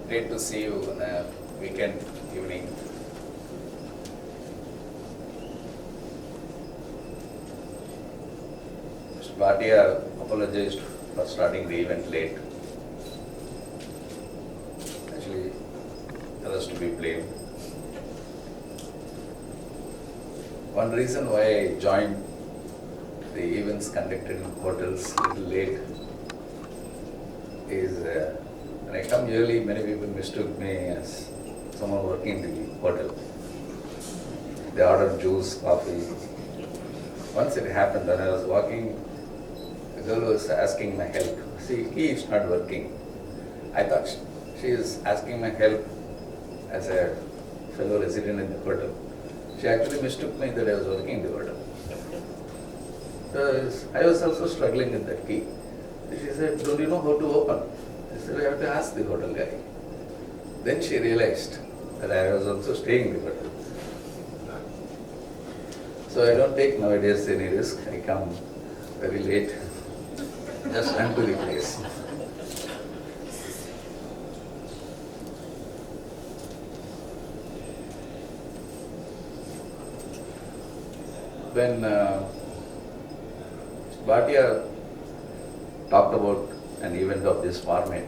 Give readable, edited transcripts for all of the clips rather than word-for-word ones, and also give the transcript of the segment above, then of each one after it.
Great to see you on a weekend evening. Mr. Bhatia apologized for starting the event late. Actually, others to be blamed. One reason why I joined the events conducted in hotels a little late is when I come early, many people mistook me as someone working in the hotel. They ordered juice, coffee. Once it happened, when I was walking, the girl was asking my help. See, he is not working. I thought she is asking my help as a fellow resident in the hotel. She actually mistook me that I was working in the hotel. So I was also struggling with that key. She said, "Don't you know how to open?" I said, "I have to ask the hotel guy." Then she realized that I was also staying in the hotel. So I don't take nowadays any risk. I come very late, just run to the place. When Bhatia talked about an event of this format,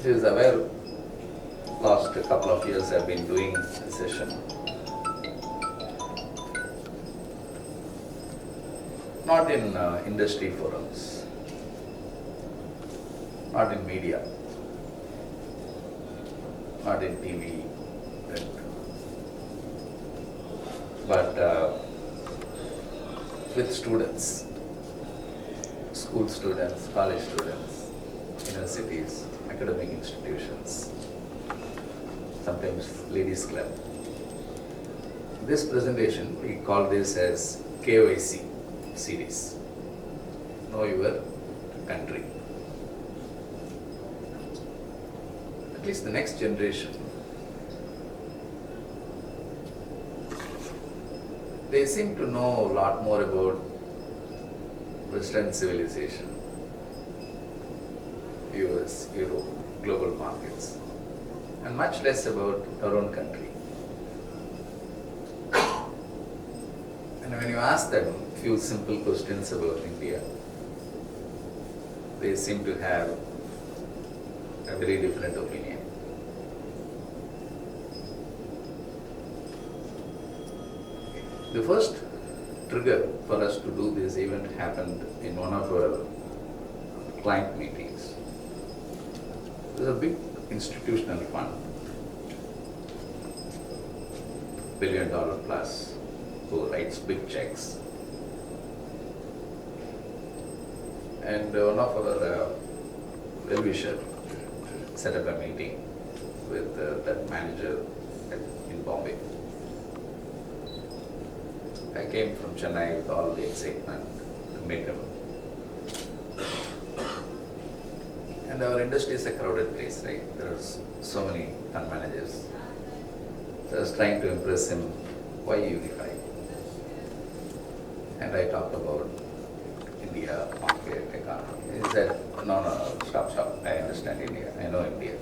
she is aware last couple of years I have been doing a session. Not in industry forums, not in media, not in TV, but with students, school students, college students, universities, academic institutions, sometimes ladies club. This presentation, we call this as KYC series, Know Your Country. At least the next generation, they seem to know a lot more about Western civilization, US, Europe, global markets, and much less about our own country. And when you ask them a few simple questions about India, they seem to have a very different opinion. The first trigger for us to do this event happened in one of our client meetings. There's a big institutional fund, $1 billion plus, who writes big checks. And one of our well-wisher set up a meeting with that manager in Bombay. I came from Chennai with all the Exec and met him. And our industry is a crowded place, right? There are so many fund managers. So I was trying to impress him, why Unifi? And I talked about India, market, economy. He said, no, stop. I understand India. I know India.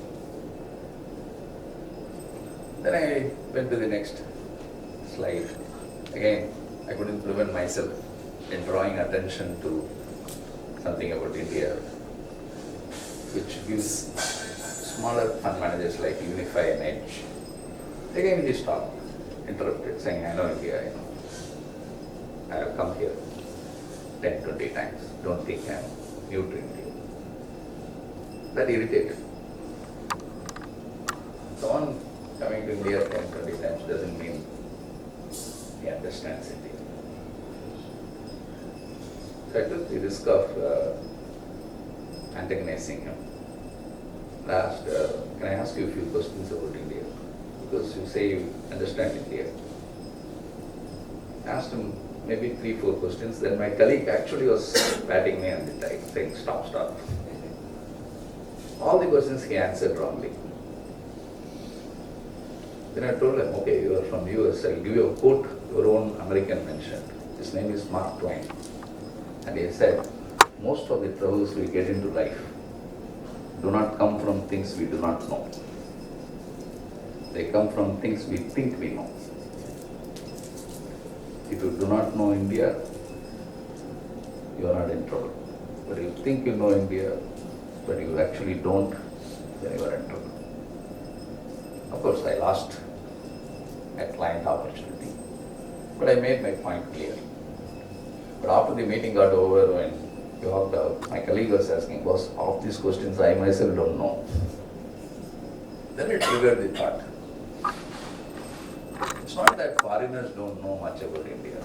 Then I went to the next slide. Again, I couldn't prevent myself in drawing attention to something about India, which gives smaller fund managers like Unifi an edge. Again, he stopped, interrupted, saying, I know India, I have come here 10, 20 times. Don't think I am new to India. That irritated. Someone coming to India 10, 20 times doesn't mean he understands India. So I took the risk of antagonizing him. I asked, can I ask you a few questions about India? Because you say you understand India. I asked him maybe 3-4 questions. Then my colleague actually was patting me on the back, saying, stop. All the questions he answered wrongly. Then I told him, okay, you are from US, I'll give you a quote your own American mentioned. His name is Mark Twain. And he said, most of the troubles we get into life do not come from things we do not know. They come from things we think we know. If you do not know India, you are not in trouble. But you think you know India, but you actually don't, then you are in trouble. Of course, I lost a client opportunity, but I made my point clear. But after the meeting got over, when you walked out, my colleague was asking, boss, of these questions I myself don't know. Then it triggered the thought. It's not that foreigners don't know much about India.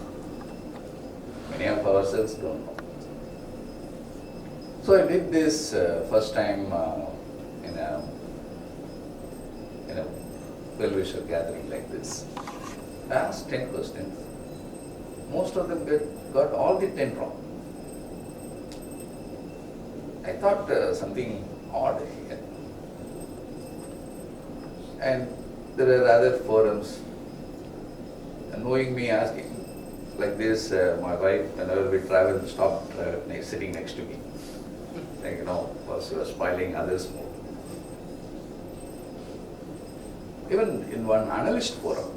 Many of ourselves don't know. So I did this first time in a well-wisher gathering like this. I asked 10 questions. Most of them got all the 10 wrong. I thought something odd here. And there are other forums. And knowing me asking like this, my wife, whenever we travel, stopped sitting next to me. Like, because she was spoiling others more. Even in one analyst forum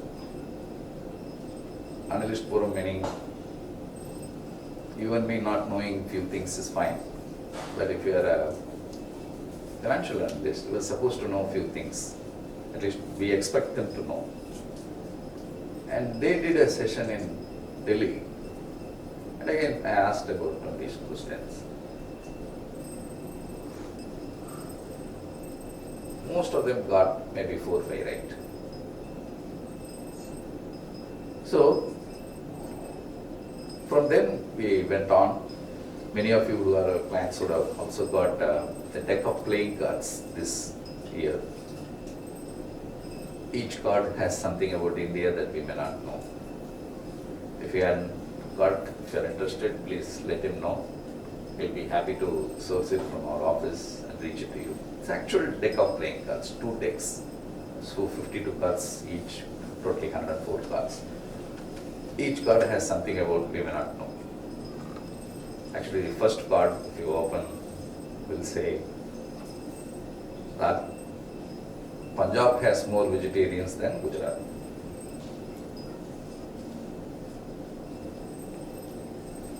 meaning you and me not knowing few things is fine. But if you are a financial analyst, you are supposed to know few things. At least we expect them to know. And they did a session in Delhi. And again, I asked about 20 questions. Most of them got maybe 4 or 5 right. So, from then we went on. Many of you who are our clients would have also got the deck of playing cards this year. Each card has something about India that we may not know. If you are interested, please let him know. We'll be happy to source it from our office and reach it to you. It's actual deck of playing cards, 2 decks. So 52 cards each, totally 104 cards. Each card has something about we may not know. Actually, the first card, if you open, will say that Punjab has more vegetarians than Gujarat.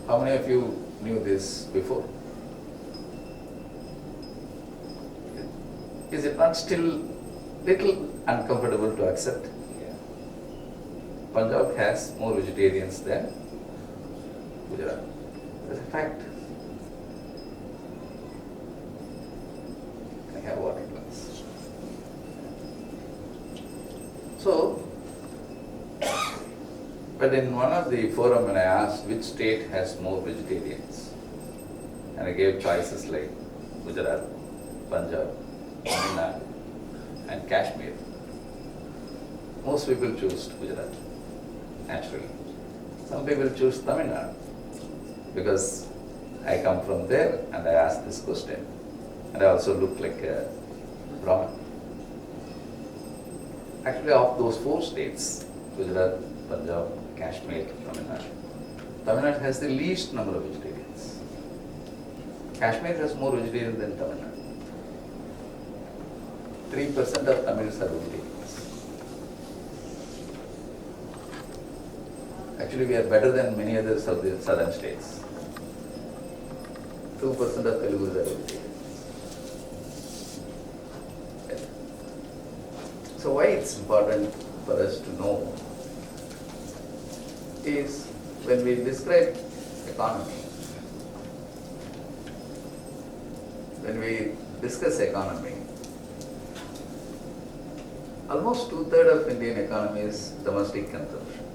How many of you knew this before? Is it not still little uncomfortable to accept? Yeah. Punjab has more vegetarians than Gujarat. That's a fact. I have water glass. So, but in one of the forum when I asked which state has more vegetarians, and I gave choices like Gujarat, Punjab, Tamil Nadu, and Kashmir. Most people choose Gujarat, naturally. Some people choose Tamil Nadu because I come from there and I asked this question. And I also look like a Brahmin. Actually, of those 4 states, Gujarat, Punjab, Kashmir, Tamil Nadu has the least number of vegetarians. Kashmir has more vegetarians than Tamil Nadu. 3% of Tamils are vegetarians. Actually, we are better than many other southern states. 2% of Telugus are vegetarians. Okay. So why it's important for us to know is when we describe economy, when we discuss economy, almost 2/3 of Indian economy is domestic consumption,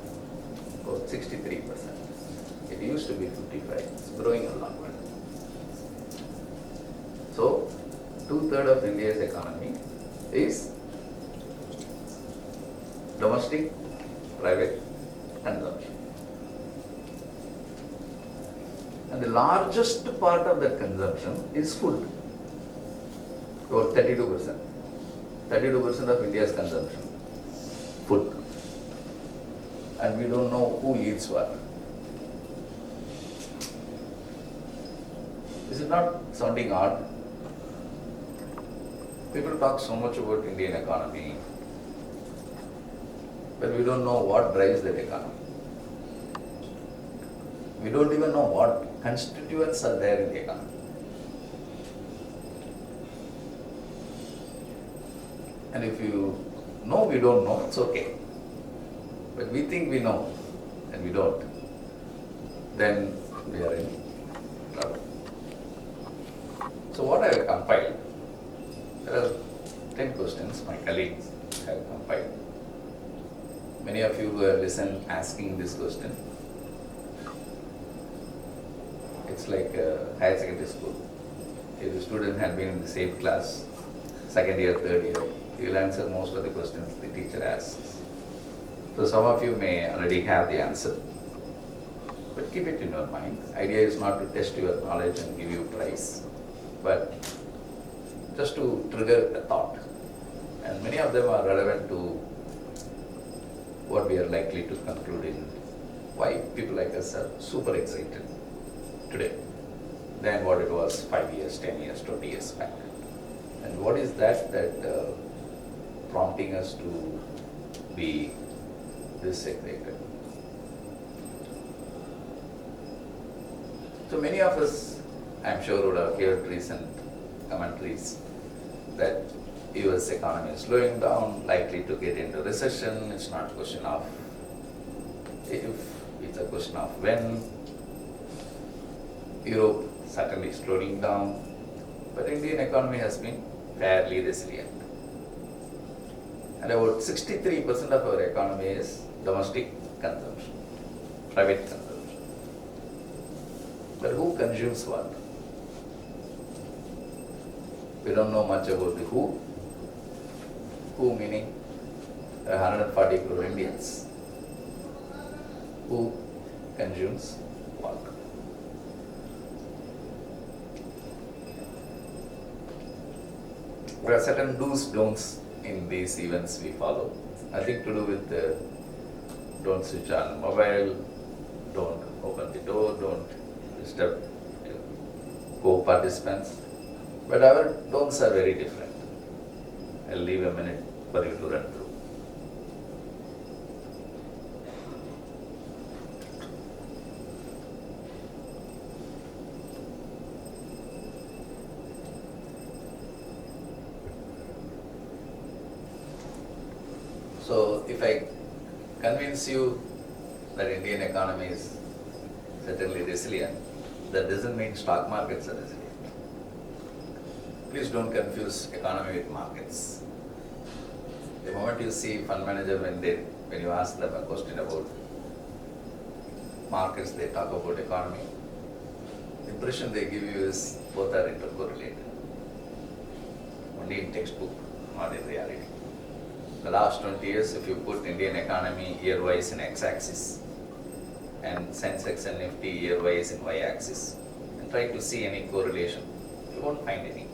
about 63%. It used to be 55%, it's growing a lot. So, 2/3 of India's economy is domestic, private consumption. And the largest part of that consumption is food, about 32%. 32% of India's consumption, food. And we don't know who eats what. Is it not sounding odd? People talk so much about Indian economy, but we don't know what drives that economy. We don't even know what constituents are there in the economy. And if you know we don't know, it's okay. But we think we know and we don't, then we are in trouble. So what I have compiled, there are 10 questions my colleagues have compiled. Many of you who have listened asking this question, it's like a higher secondary school. If the student had been in the same class, second year, third year, he will answer most of the questions the teacher asks. So some of you may already have the answer, but keep it in your mind. Idea is not to test your knowledge and give you prize, but just to trigger a thought. And many of them are relevant to what we are likely to conclude in why people like us are super excited today than what it was 5 years, 10 years, 20 years back. And what is that prompting us to be this excited? So many of us, I'm sure, would have heard recent commentaries that US economy is slowing down, likely to get into recession. It's not a question of if, it's a question of when. Europe certainly slowing down, but Indian economy has been fairly resilient. And about 63% of our economy is domestic consumption, private consumption. But who consumes what? We don't know much about the who. Who meaning there are 140 crore Indians. Who consumes what? There are certain do's, don'ts in these events we follow. Nothing to do with don't switch on mobile, don't open the door, don't disturb co-participants. But our don'ts are very different. I'll leave a minute for you to run through. So if I convince you that Indian economy is certainly resilient, that doesn't mean stock markets are resilient. Please don't confuse economy with markets. The moment you see fund manager, when you ask them a question about markets, they talk about economy. The impression they give you is both are intercorrelated. Only in textbook, not in reality. The last 20 years, if you put Indian economy year-wise in x-axis and Sensex and Nifty year-wise in y-axis and try to see any correlation, you won't find any.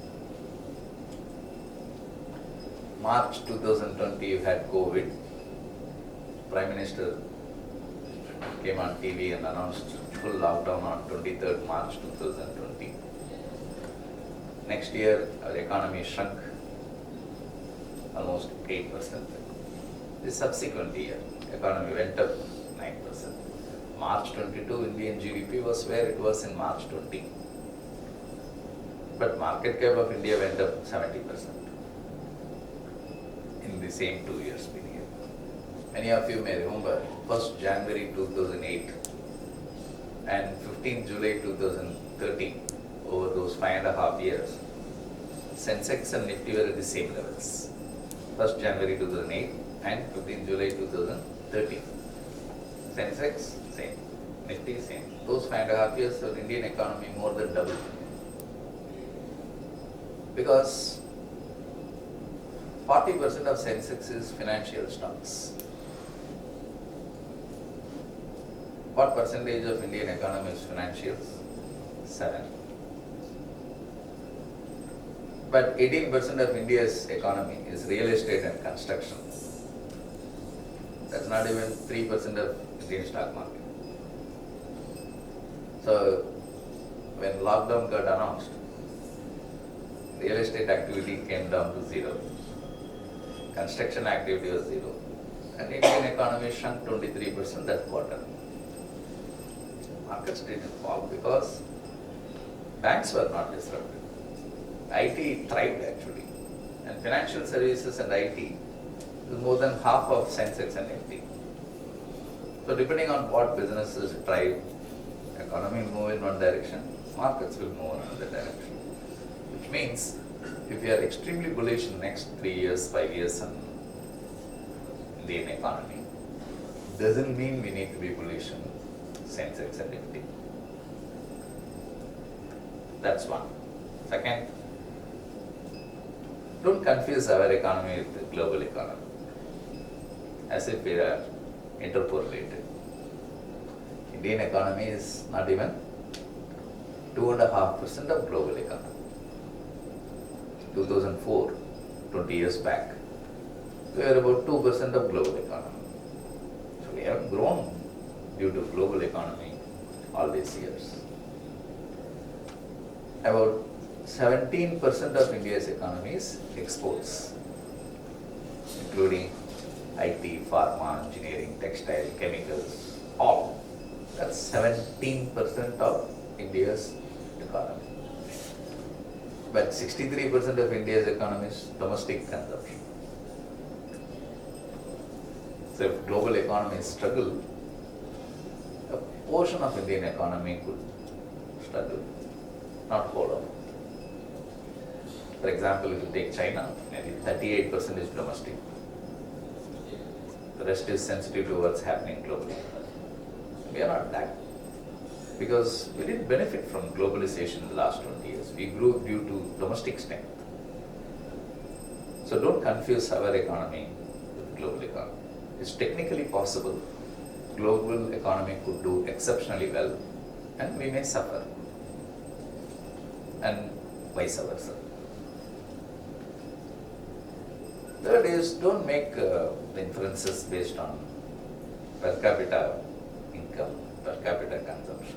March 2020, you had COVID. Prime Minister came on TV and announced full lockdown on 23rd March 2020. Next year, our economy shrunk almost 8%. The subsequent year, economy went up 9%. March 22, Indian GDP was where it was in March 20. But market cap of India went up 70% in the same 2 years period. Many of you may remember 1st January 2008 and 15th July 2013, over those 5.5 years, Sensex and Nifty were at the same levels. 1st January 2008 and 15th July 2013. Sensex, same. Nifty, same. Those 5.5 years of Indian economy more than doubled. Because 40% of Sensex is financial stocks. What percentage of Indian economy is financials? 7. But 18% of India's economy is real estate and construction. That's not even 3% of Indian stock market. So when lockdown got announced, real estate activity came down to zero, construction activity was zero, and Indian economy shrunk 23% that quarter. Markets didn't fall because banks were not disrupted. IT thrived actually, and financial services and IT is more than half of Sensex and Nifty. So depending on what businesses drive, economy move in one direction, markets will move in another direction. Which means if you are extremely bullish in next 3 years, 5 years on Indian economy, doesn't mean we need to be bullish in Sensex and Nifty. That's one. Second, don't confuse our economy with the global economy as if we are intercorrelated. Indian economy is not even 2.5% of global economy. 2004, 20 years back, we were about 2% of global economy. So we have grown due to global economy all these years. About 17% of India's economy is exports, including IT, pharma, engineering, textile, chemicals, all. That's 17% of India's economy. But 63% of India's economy is domestic consumption. So if global economies struggle, a portion of Indian economy could struggle, not whole of it. For example, if you take China, maybe 38% is domestic. The rest is sensitive to what's happening globally. We are not that. Because we didn't benefit from globalization in the last 20 years. We grew due to domestic strength. So don't confuse our economy with global economy. It's technically possible. Global economy could do exceptionally well and we may suffer. And vice versa. Third is, don't make the inferences based on per capita income, per capita consumption.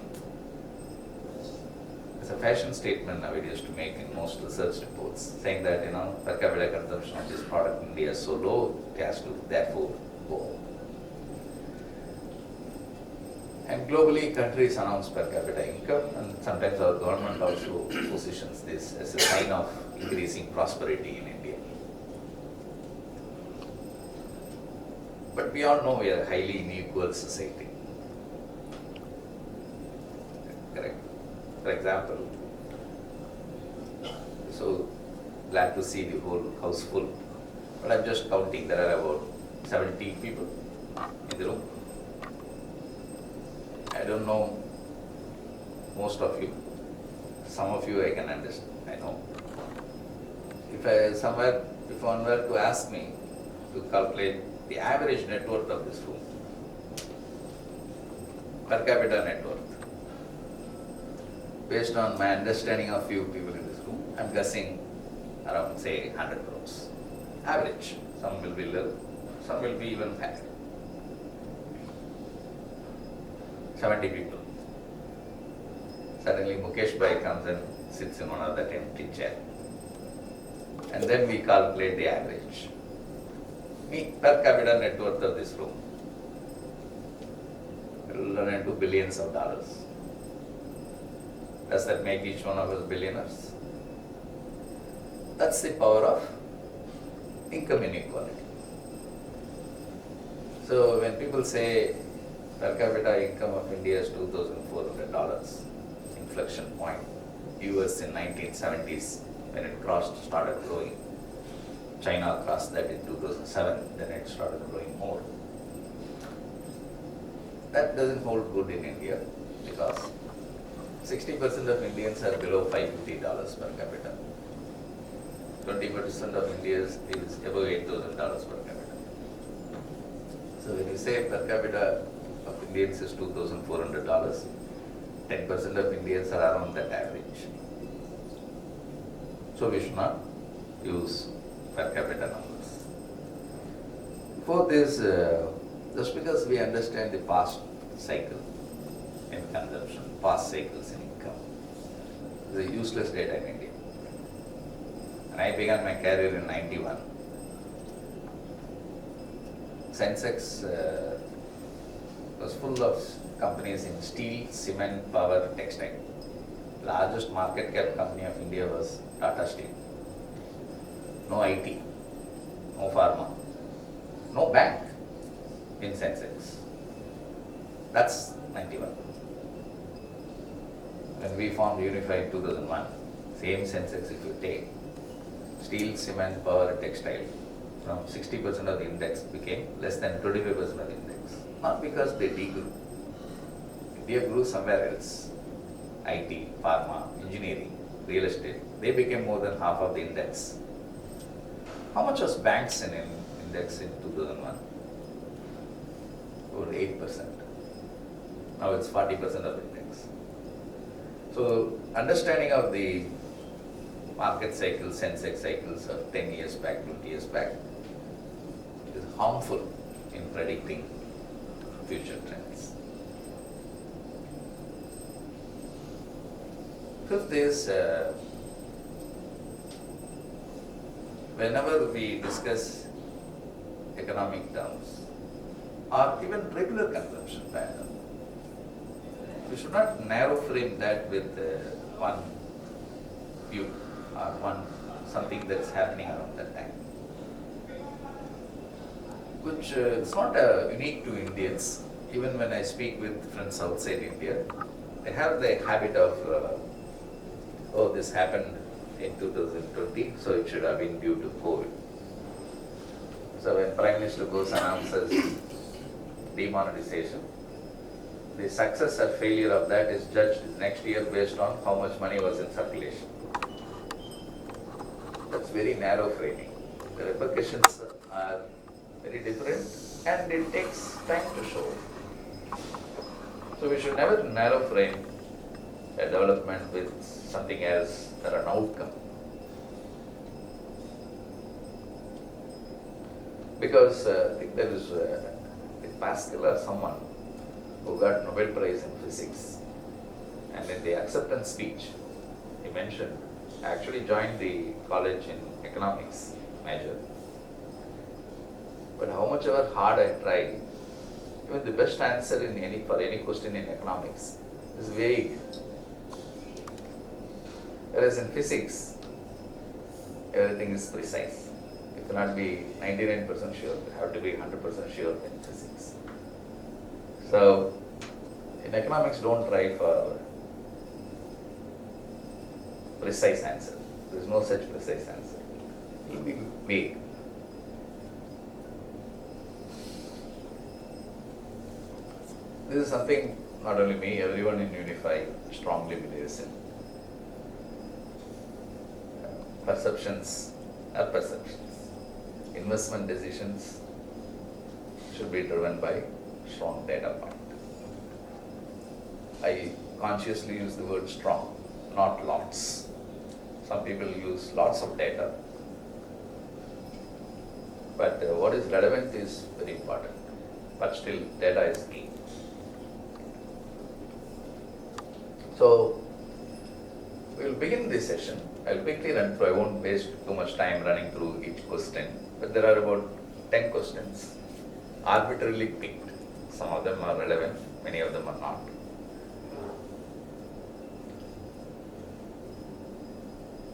It's a fashion statement nowadays to make in most research reports, saying that, per capita consumption of this product in India is so low, it has to therefore go. And globally, countries announce per capita income, and sometimes our government also positions this as a sign of increasing prosperity in India. But we all know we are a highly unequal society. Correct. For example, so glad to see the whole house full. But I'm just counting, there are about 70 people in the room. I don't know most of you. Some of you I can understand, I know. If one were to ask me to calculate the average net worth of this room, per capita net worth, based on my understanding of few people in this room, I'm guessing around, say, 100 crores. Average. Some will be low, some will be even higher. 70 people. Suddenly Mukesh Bhai comes and sits in one of that empty chair. And then we calculate the average. Per capita net worth of this room will run into billions of dollars. Does that make each one of us billionaires? That's the power of income inequality. So when people say per capita income of India is $2,400, inflection point, US in 1970s when it started growing. China crossed that in 2007, then it started growing more. That doesn't hold good in India because 60% of Indians are below $550 per capita. 20% of Indians is above $8,000 per capita. So when you say per capita of Indians is $2,400, 10% of Indians are around that average. So we should not use per capita numbers. Fourth is, just because we understand the past cycle in consumption, past cycles in income, is a useless data in India. And I began my career in 91. Sensex was full of companies in steel, cement, power, textile. Largest market cap company of India was Tata Steel. No IT, no pharma, no bank in Sensex. That's 91. When we formed Unifi in 2001, same Sensex if you take, steel, cement, power, textile, from 60% of the index became less than 25% of the index. Not because they degrew. India grew somewhere else. IT, pharma, engineering, real estate, they became more than half of the index. How much was banks in index in 2001? Over 8%. Now it's 40% of the index. So understanding of the market cycles, Sensex cycles of 10 years back, 20 years back is harmful in predicting future trends. Fifth is, whenever we discuss economic terms or even regular consumption pattern, we should not narrow frame that with one view or one something that's happening around that time. Which it's not unique to Indians. Even when I speak with friends outside India, they have the habit of, oh, this happened in 2020, so it should have been due to COVID. So when Prime Minister goes and announces demonetization, the success or failure of that is judged next year based on how much money was in circulation. That's very narrow framing. The repercussions are very different and it takes time to show. So we should never narrow frame a development with something as an outcome. Because I think there is Pascal or someone who got Nobel Prize in physics, and in the acceptance speech he mentioned, I actually joined the college in economics major, but how much ever hard I tried, even the best answer for any question in economics is vague. Whereas in physics, everything is precise. You cannot be 99% sure, you have to be 100% sure in physics. So, in economics, don't try for precise answer. There is no such precise answer. It will be vague. This is something not only me, everyone in Unifi strongly believes in. Perceptions are perceptions. Investment decisions should be driven by strong data point. I consciously use the word strong, not lots. Some people use lots of data. But what is relevant is very important. But still, data is key. So, we will begin this session. I will quickly run through, I won't waste too much time running through each question, but there are about 10 questions, arbitrarily picked. Some of them are relevant, many of them are not.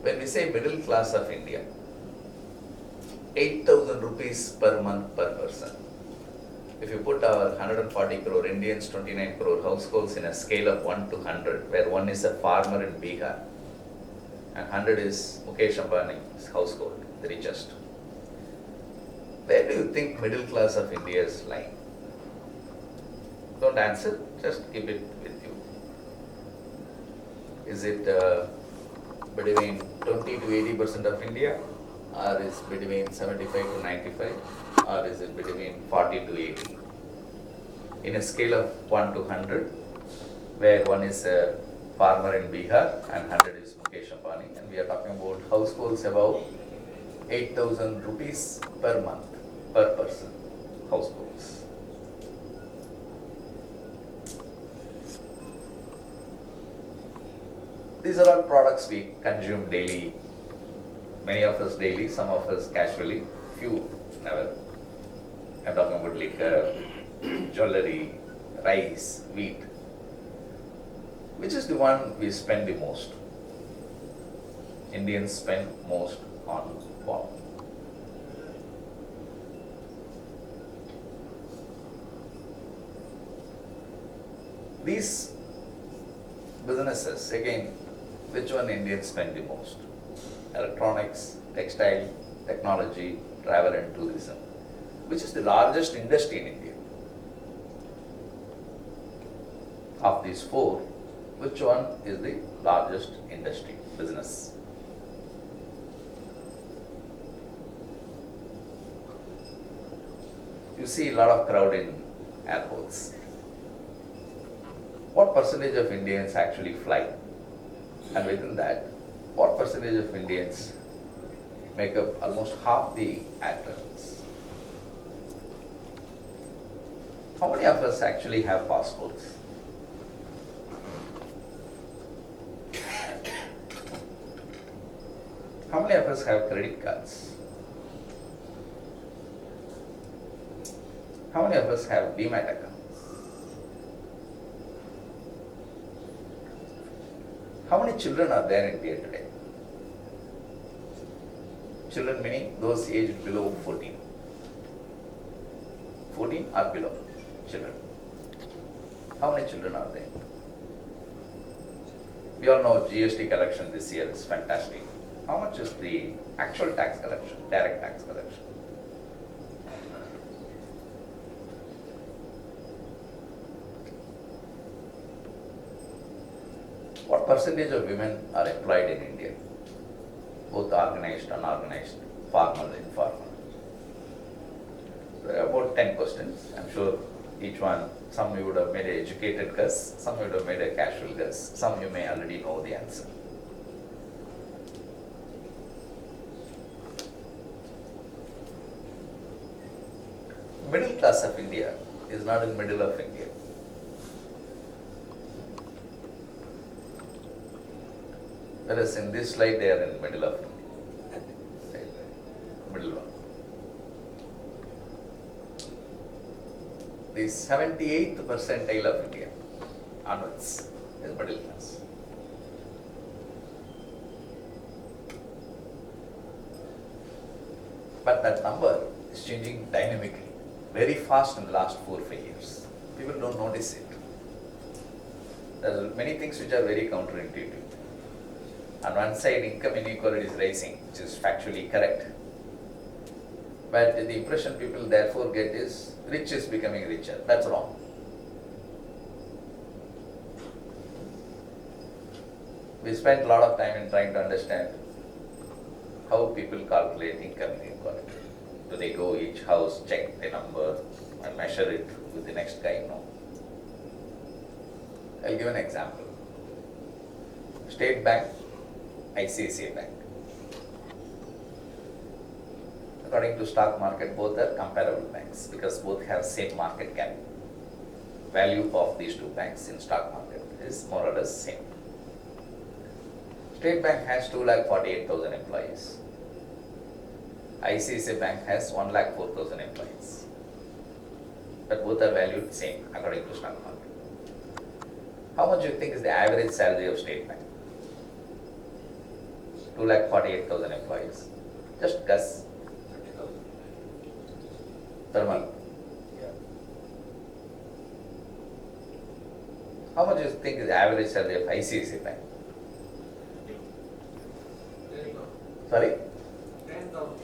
When we say middle class of India, 8,000 rupees per month per person. If you put our 140 crore Indians, 29 crore households in a scale of 1 to 100, where 1 is a farmer in Bihar, and 100 is Mukesh Ambani's household, the richest. Where do you think middle class of India is lying? Don't answer, just keep it with you. Is it between 20 to 80% of India, or is it between 75 to 95, or is it between 40 to 80? In a scale of 1 to 100, where 1 is a farmer in Bihar and 100 is Mukesh Ambani, and we are talking about households above 8,000 rupees per month, per person, households. These are all products we consume daily Many of us daily, some of us casually, few never. I'm talking about liquor, jewelry, rice, wheat. Which is the one we spend the most? Indians spend most on what? These businesses, again, which one Indians spend the most? Electronics, textile, technology, travel and tourism. Which is the largest industry in India? Of these four, which one is the largest industry, business? You see a lot of crowd in airports. What percentage of Indians actually fly? And within that, what percentage of Indians make up almost half the air travels? How many of us actually have passports? How many of us have credit cards? How many of us have demat accounts? How many children are there in India today? Children meaning those aged below 14. 14 or below children. How many children are there? We all know GST collection this year is fantastic. How much is the actual tax collection, direct tax collection? What percentage of women are employed in India? Both organized, unorganized, formal, informal. There are about 10 questions. I'm sure each one, some you would have made an educated guess, some you would have made a casual guess, some you may already know the answer. Middle class of India is not in middle of India. Whereas in this slide they are in middle of India. Middle one. The 78th percentile of India onwards is middle class. But that number is changing dynamically, very fast in the last 4 or 5 years. People don't notice it. There are many things which are very counterintuitive. On one side, income inequality is rising, which is factually correct. But the impression people therefore get is rich is becoming richer. That's wrong. We spent a lot of time in trying to understand how people calculate income inequality. Do they go each house, check the number and measure it with the next guy? No. I'll give an example. State Bank, ICICI Bank. According to stock market, both are comparable banks because both have same market cap. Value of these two banks in stock market is more or less same. State Bank has 2,48,000 employees. ICICI Bank has 1,04,000 employees. But both are valued same according to stock market. How much do you think is the average salary of State Bank? 2,48,000 employees. Just guess. 30,000 per month. Yeah. How much do you think is the average salary of ICICI Bank? Very good. Sorry? 10,000.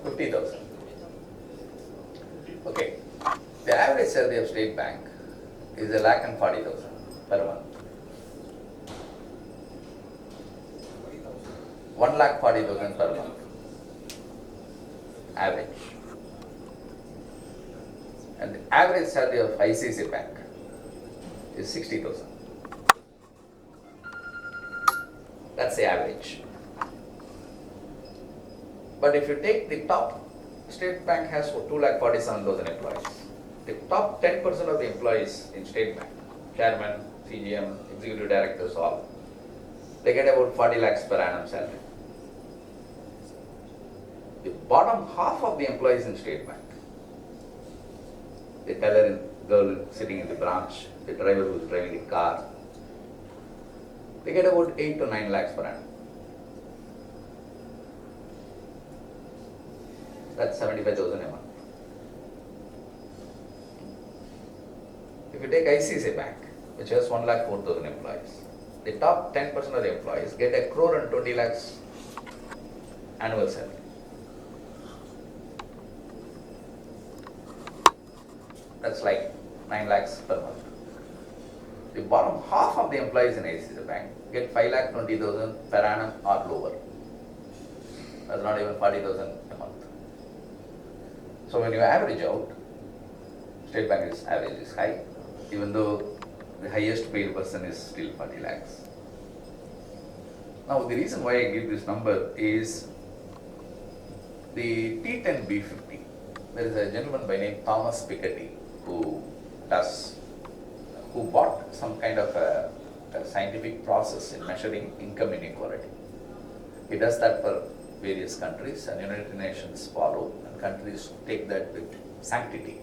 50,000. Okay. The average salary of State Bank is 1,40,000 per month. 1,40,000 per month. Average. And the average salary of ICICI Bank is 60,000. That's the average. But if you take the top, State Bank has 2,47,000 employees. The top 10% of the employees in State Bank, chairman, CGM, executive directors, all, they get about 40 lakhs per annum salary. bottom half of the employees in State Bank, the teller girl sitting in the branch, the driver who is driving the car, they get about 8 to 9 lakhs per annum. That's 75,000 a month. If you take ICICI Bank, which has 1,04,000 employees, the top 10% of the employees get 1 crore and 20 lakhs annual salary. That's like 9 lakhs per month. The bottom half of the employees in ICICI Bank get 5,20,000 per annum or lower. That's not even 40,000 a month. So when you average out, State Bank's average is high, even though the highest paid person is still 40 lakhs. Now the reason why I give this number is the T10 B50. There is a gentleman by name Thomas Piketty who bought some kind of a scientific process in measuring income inequality. He does that for various countries, and United Nations follow, and countries take that with sanctity.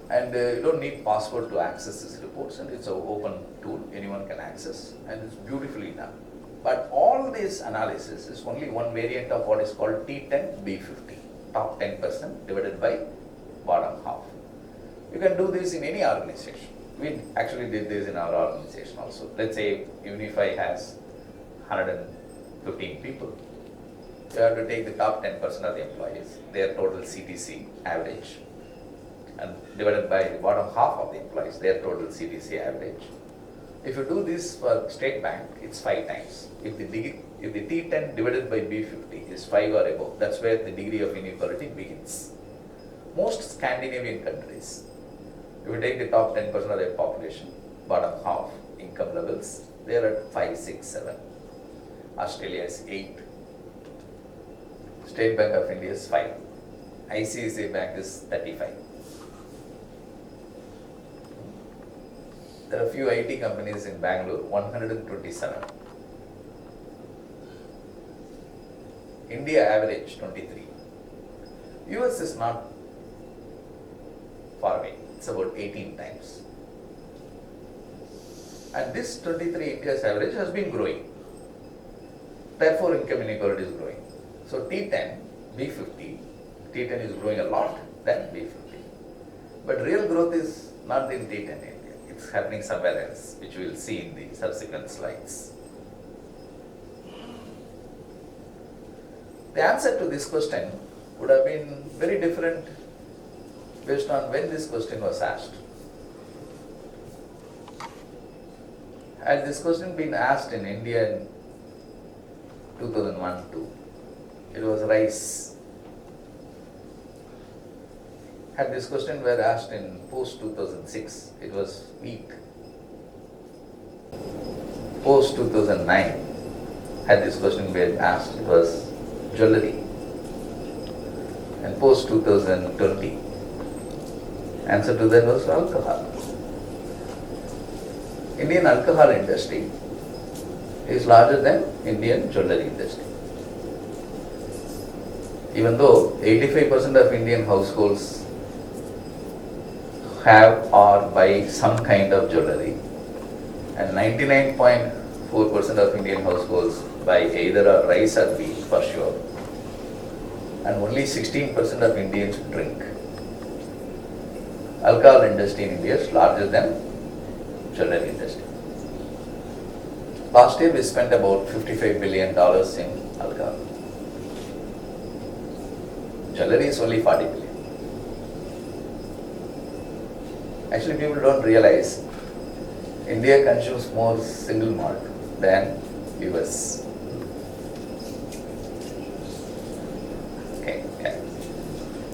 And you don't need password to access these reports, and it's an open tool, anyone can access, and it's beautifully done. But all this analysis is only one variant of what is called T10 B50, top 10% divided by bottom half. You can do this in any organization. We actually did this in our organization also. Let's say Unifi has 115 people. You have to take the top 10% of the employees, their total CTC average, and divided by the bottom half of the employees, their total CTC average. If you do this for State Bank, it's 5 times. If the T10 divided by B50 is 5 or above, that's where the degree of inequality begins. Most Scandinavian countries, if you take the top 10% of their population, bottom half income levels, they are at 5, 6, 7. Australia is 8. State Bank of India is 5. ICICI Bank is 35. There are a few IT companies in Bangalore, 127. India average 23. US is not far away, it's about 18 times. And this 23 India's average has been growing. Therefore, income inequality is growing. So T10, B50, T10 is growing a lot than B50. But real growth is not in T10 India. It's happening somewhere else, which we will see in the subsequent slides. The answer to this question would have been very different based on when this question was asked. Had this question been asked in India in 2001-2, it was rice. Had this question were asked in post-2006, it was wheat. Post-2009, had this question been asked, it was jewelry. And post-2020, answer to that was alcohol. Indian alcohol industry is larger than Indian jewelry industry. Even though 85% of Indian households have or buy some kind of jewelry, and 99.4% of Indian households buy either a rice or wheat for sure, and only 16% of Indians drink. Alcohol industry in India is larger than jewelry industry. Last year we spent about $55 billion in alcohol. Jewelry is only 40 billion. Actually, people don't realize India consumes more single malt than US. Okay.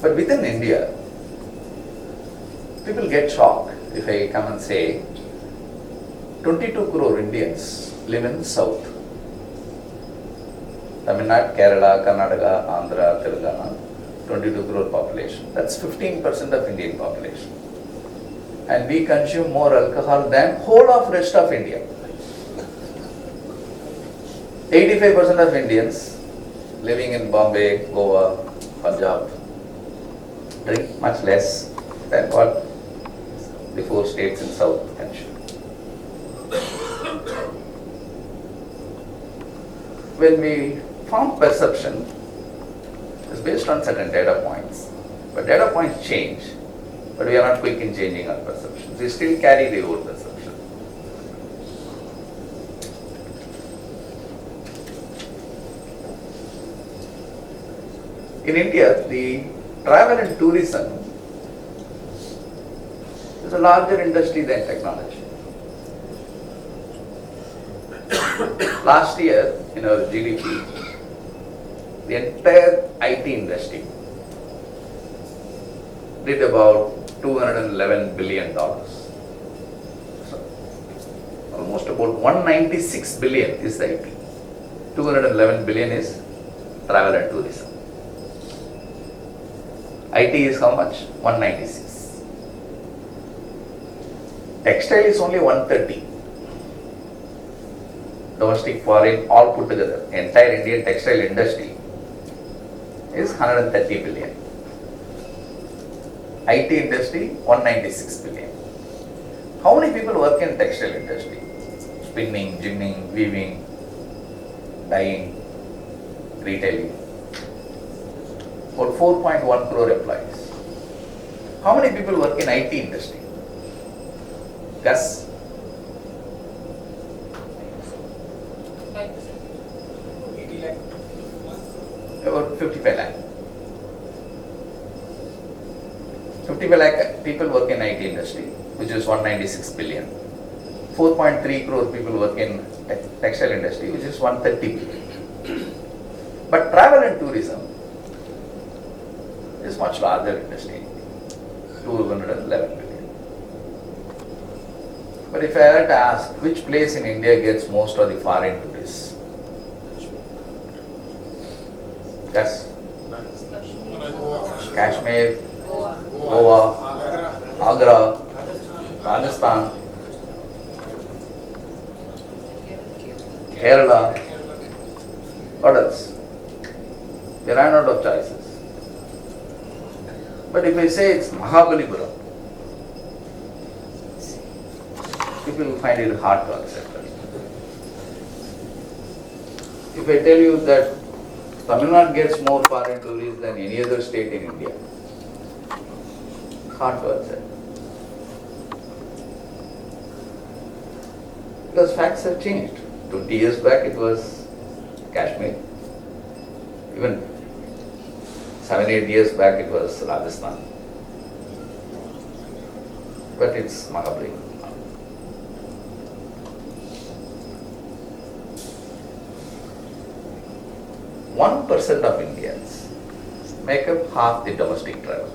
But within India, people get shocked if I come and say 22 crore Indians live in South. Tamil Nadu, Kerala, Karnataka, Andhra, Telangana, 22 crore population. That's 15% of Indian population. And we consume more alcohol than whole of rest of India. 85% of Indians living in Bombay, Goa, Punjab drink much less than what the 4 states in South mentioned. When we form perception, it's based on certain data points. But data points change, but we are not quick in changing our perceptions. We still carry the old perception. In India, the travel and tourism is a larger industry than technology. Last year, in our GDP, the entire IT industry did about $211 billion. So, almost about 196 billion is the IT. 211 billion is travel and tourism. IT is how much? 196. Textile is only 130. Domestic, foreign, all put together. Entire Indian textile industry is 130 billion. IT industry, 196 billion. How many people work in textile industry? Spinning, ginning, weaving, dyeing, retailing. About 4.1 crore employees. How many people work in IT industry? Guess. 80 lakh. About 55 lakh. 55 lakh people work in IT industry, which is 196 billion. 4.3 crore people work in textile industry, which is 130 billion. But travel and tourism is much larger industry, 211 billion. But if I had to ask, which place in India gets most of the foreign tourists? Yes. Kashmir, Goa, Agra, Rajasthan, Kerala. What else? We ran out of choices. But if I say it's Mahabalipuram, people will find it hard to accept that. If I tell you that Tamil Nadu gets more foreign tourists than any other state in India, it's hard to accept. Because facts have changed. 20 years back it was Kashmir. Even 7-8 years back it was Rajasthan. But it's Mahabalipuram. 1% of Indians make up half the domestic travel.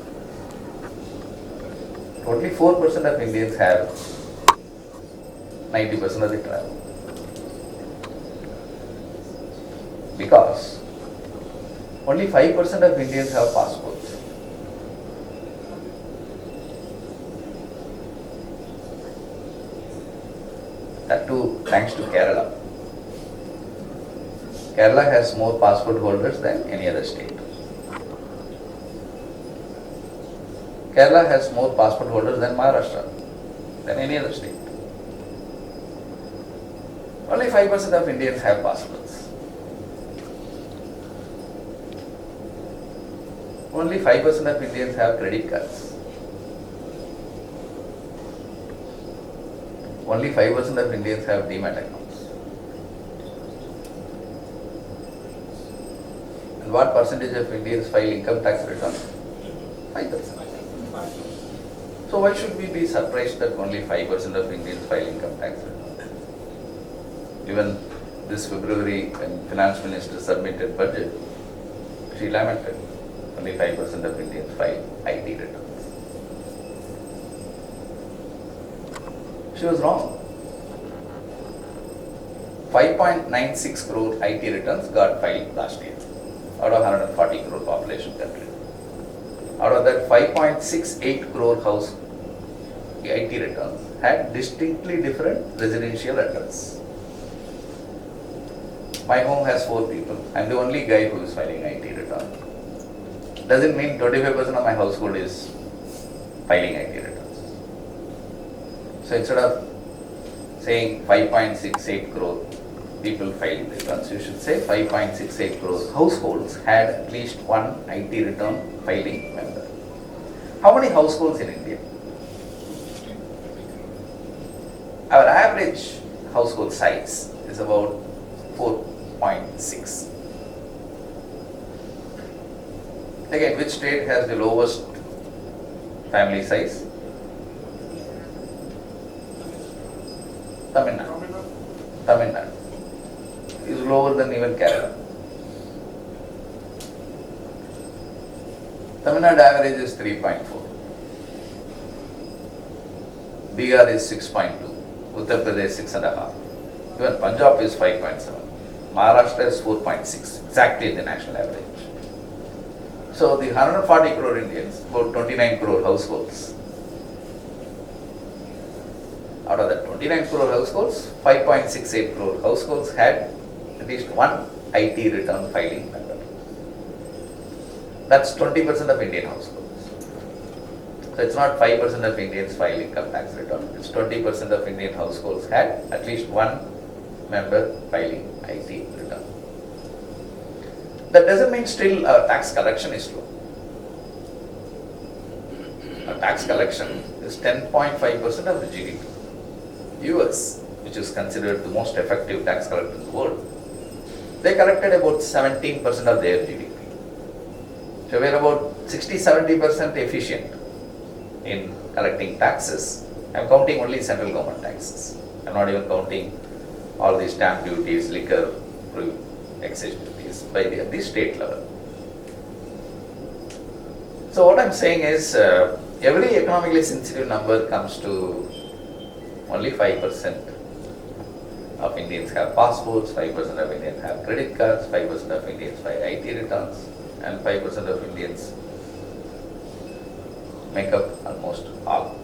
Only 4% of Indians have 90% of the travel. Because only 5% of Indians have passports. That too thanks to Kerala. Kerala has more passport holders than any other state. Kerala has more passport holders than Maharashtra, than any other state. Only 5% of Indians have passports. Only 5% of Indians have credit cards. Only 5% of Indians have demat accounts. And what percentage of Indians file income tax return? 5%. So why should we be surprised that only 5% of Indians file income tax return? Even this February, when Finance Minister submitted budget, she lamented only 5% of Indians file IT returns. She was wrong. 5.96 crore IT returns got filed last year out of 140 crore population country. Out of that, 5.68 crore house IT returns had distinctly different residential address. My home has 4 people. I'm the only guy who is filing IT return. Doesn't mean 25% of my household is filing IT returns. So instead of saying 5.68 crore people filed returns, you should say 5.68 crore households had at least one IT return filing member. How many households in India? Our average household size is about 4.6. Again, which state has the lowest family size? Tamil Nadu. Tamil Nadu is lower than even Kerala. Tamil Nadu average is 3.4. Bihar is 6.2. Uttar Pradesh 6.5. Even Punjab is 5.7. Maharashtra is 4.6, exactly the national average. So the 140 crore Indians, about 29 crore households. Out of that 29 crore households, 5.68 crore households had at least one IT return filing member. That's 20% of Indian households. So it's not 5% of Indians file income tax return, it's 20% of Indian households had at least one member filing IT return. That doesn't mean still our tax collection is low. Our tax collection is 10.5% of the GDP. US, which is considered the most effective tax collector in the world, they collected about 17% of their GDP. So we are about 60-70% efficient in collecting taxes. I'm counting only central government taxes. I'm not even counting all the stamp duties, liquor, excise duties by the state level. So what I'm saying is every economically sensitive number comes to only 5% of Indians have passports, 5% of Indians have credit cards, 5% of Indians file IT returns, and 5% of Indians make up almost all.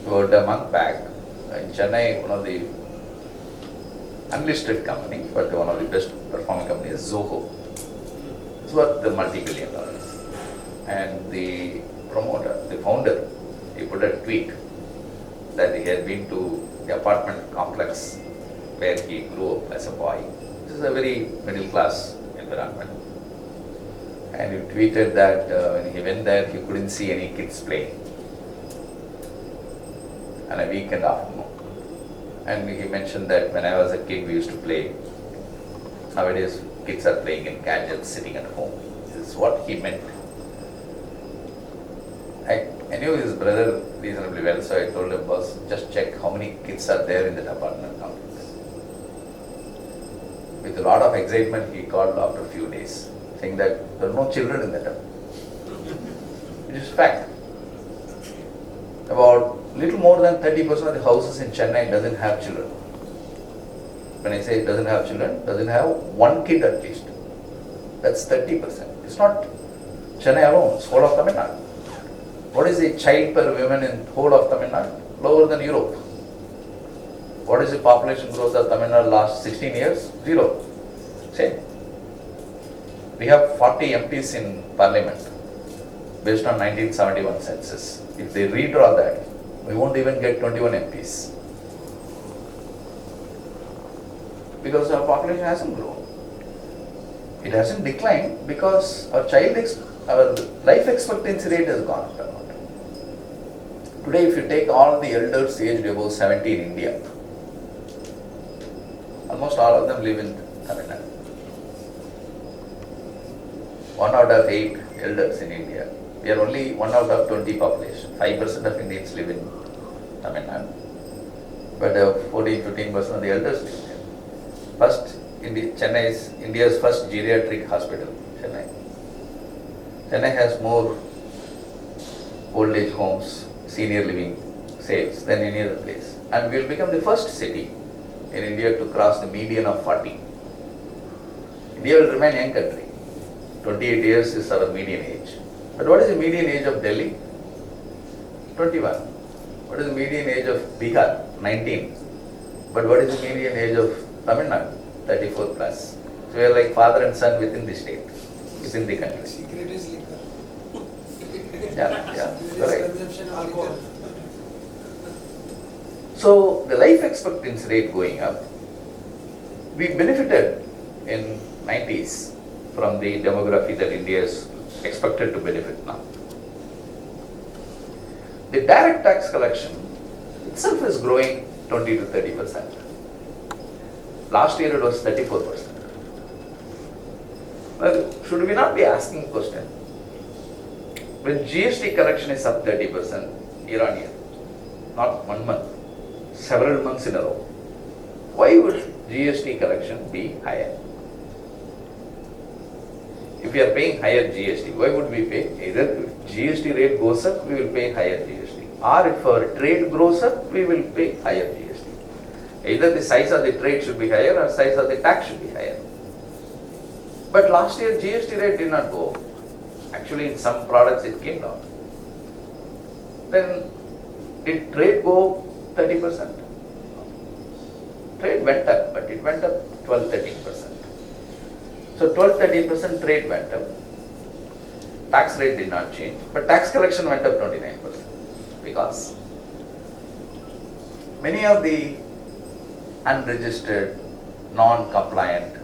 About a month back, in Chennai, one of the unlisted company, but one of the best performing companies, Zoho. It's worth multi-billion dollars. And the promoter, the founder, he put a tweet that he had been to the apartment complex where he grew up as a boy. This is a very middle class environment. And he tweeted that when he went there, he couldn't see any kids playing on a weekend afternoon. And he mentioned that when I was a kid, we used to play. Nowadays, kids are playing in gadgets, sitting at home. This is what he meant. I knew his brother reasonably well, so I told him, boss, just check how many kids are there in that apartment complex. With a lot of excitement, he called after a few days, saying that there are no children in that apartment. It is fact. About little more than 30% of the houses in Chennai doesn't have children. When I say it doesn't have children, doesn't have one kid at least. That's 30%. It's not Chennai alone, it's whole of Tamil Nadu. What is the child per woman in whole of Tamil Nadu? Lower than Europe. What is the population growth of Tamil Nadu last 16 years? 0. Same. We have 40 MPs in parliament based on 1971 census. If they redraw that, we won't even get 21 MPs. Because our population hasn't grown. It hasn't declined because our life expectancy rate has gone up. Today, if you take all the elders aged above 70 in India, almost all of them live in Tamil Nadu. 1 out of 8 elders in India. We are only 1 out of 20 population. 5% of Indians live in Tamil Nadu. But 14-15% of the elders live there. First, Chennai is India's first geriatric hospital. Chennai has more old age homes, senior living sales than any other place. And we will become the first city in India to cross the median of 40. India will remain a young country. 28 years is our median age. But what is the median age of Delhi? 21. What is the median age of Bihar? 19. But what is the median age of Tamil Nadu? 34 plus. So we are like father and son within the state, within the country. Secret is liquor. Yeah, There is correct. consumption of liquor. So the life expectancy rate going up, we benefited in 90s from the demography that India is expected to benefit now. The direct tax collection itself is growing 20 to 30%. Last year it was 34%. Well, should we not be asking a question? When GST collection is up 30% year on year, not 1 month, several months in a row, why would GST collection be higher? If we are paying higher GST, why would we pay? Either if GST rate goes up, we will pay higher GST. Or if our trade grows up, we will pay higher GST. Either the size of the trade should be higher or size of the tax should be higher. But last year GST rate did not go up. Actually in some products it came down. Then did trade go 30%? Trade went up, but it went up 12-13%. So 12-13% trade went up. Tax rate did not change, but tax collection went up 29%. Because many of the unregistered, non-compliant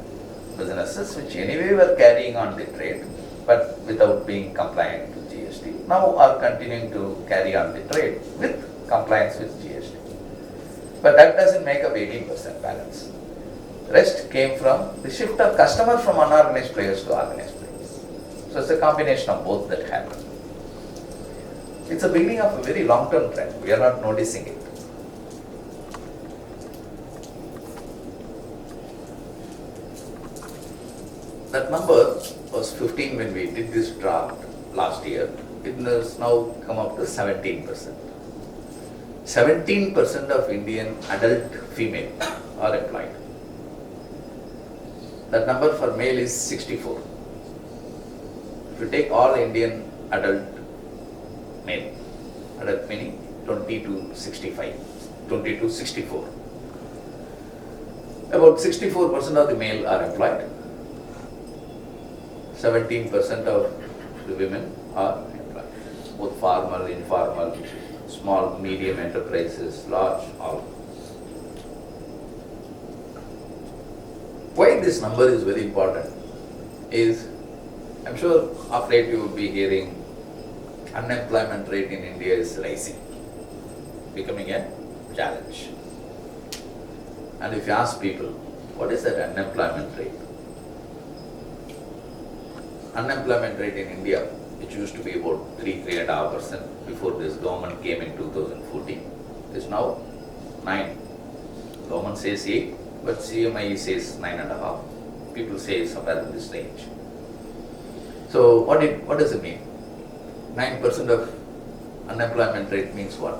businesses which anyway were carrying on the trade but without being compliant to GST now are continuing to carry on the trade with compliance with GST. But that doesn't make up 18% balance. Rest came from the shift of customer from unorganized players to organized players. So it's a combination of both that happened. It's a beginning of a very long-term trend. We are not noticing it. That number was 15 when we did this draft last year. It has now come up to 17%. 17% of Indian adult female are employed. That number for male is 64. If you take all Indian adult male, adult meaning 20 to 65, 20 to 64. About 64% of the male are employed. 17% of the women are employed. Both formal, informal, small, medium enterprises, large, all. Why this number is very important is, I'm sure of late you will be hearing unemployment rate in India is rising, becoming a challenge. And if you ask people, what is that unemployment rate? Unemployment rate in India, which used to be about 3.5% before this government came in 2014, is now 9. Government says 8, but CMI says 9.5. People say somewhere in this range. So what does it mean? 9% of unemployment rate means what?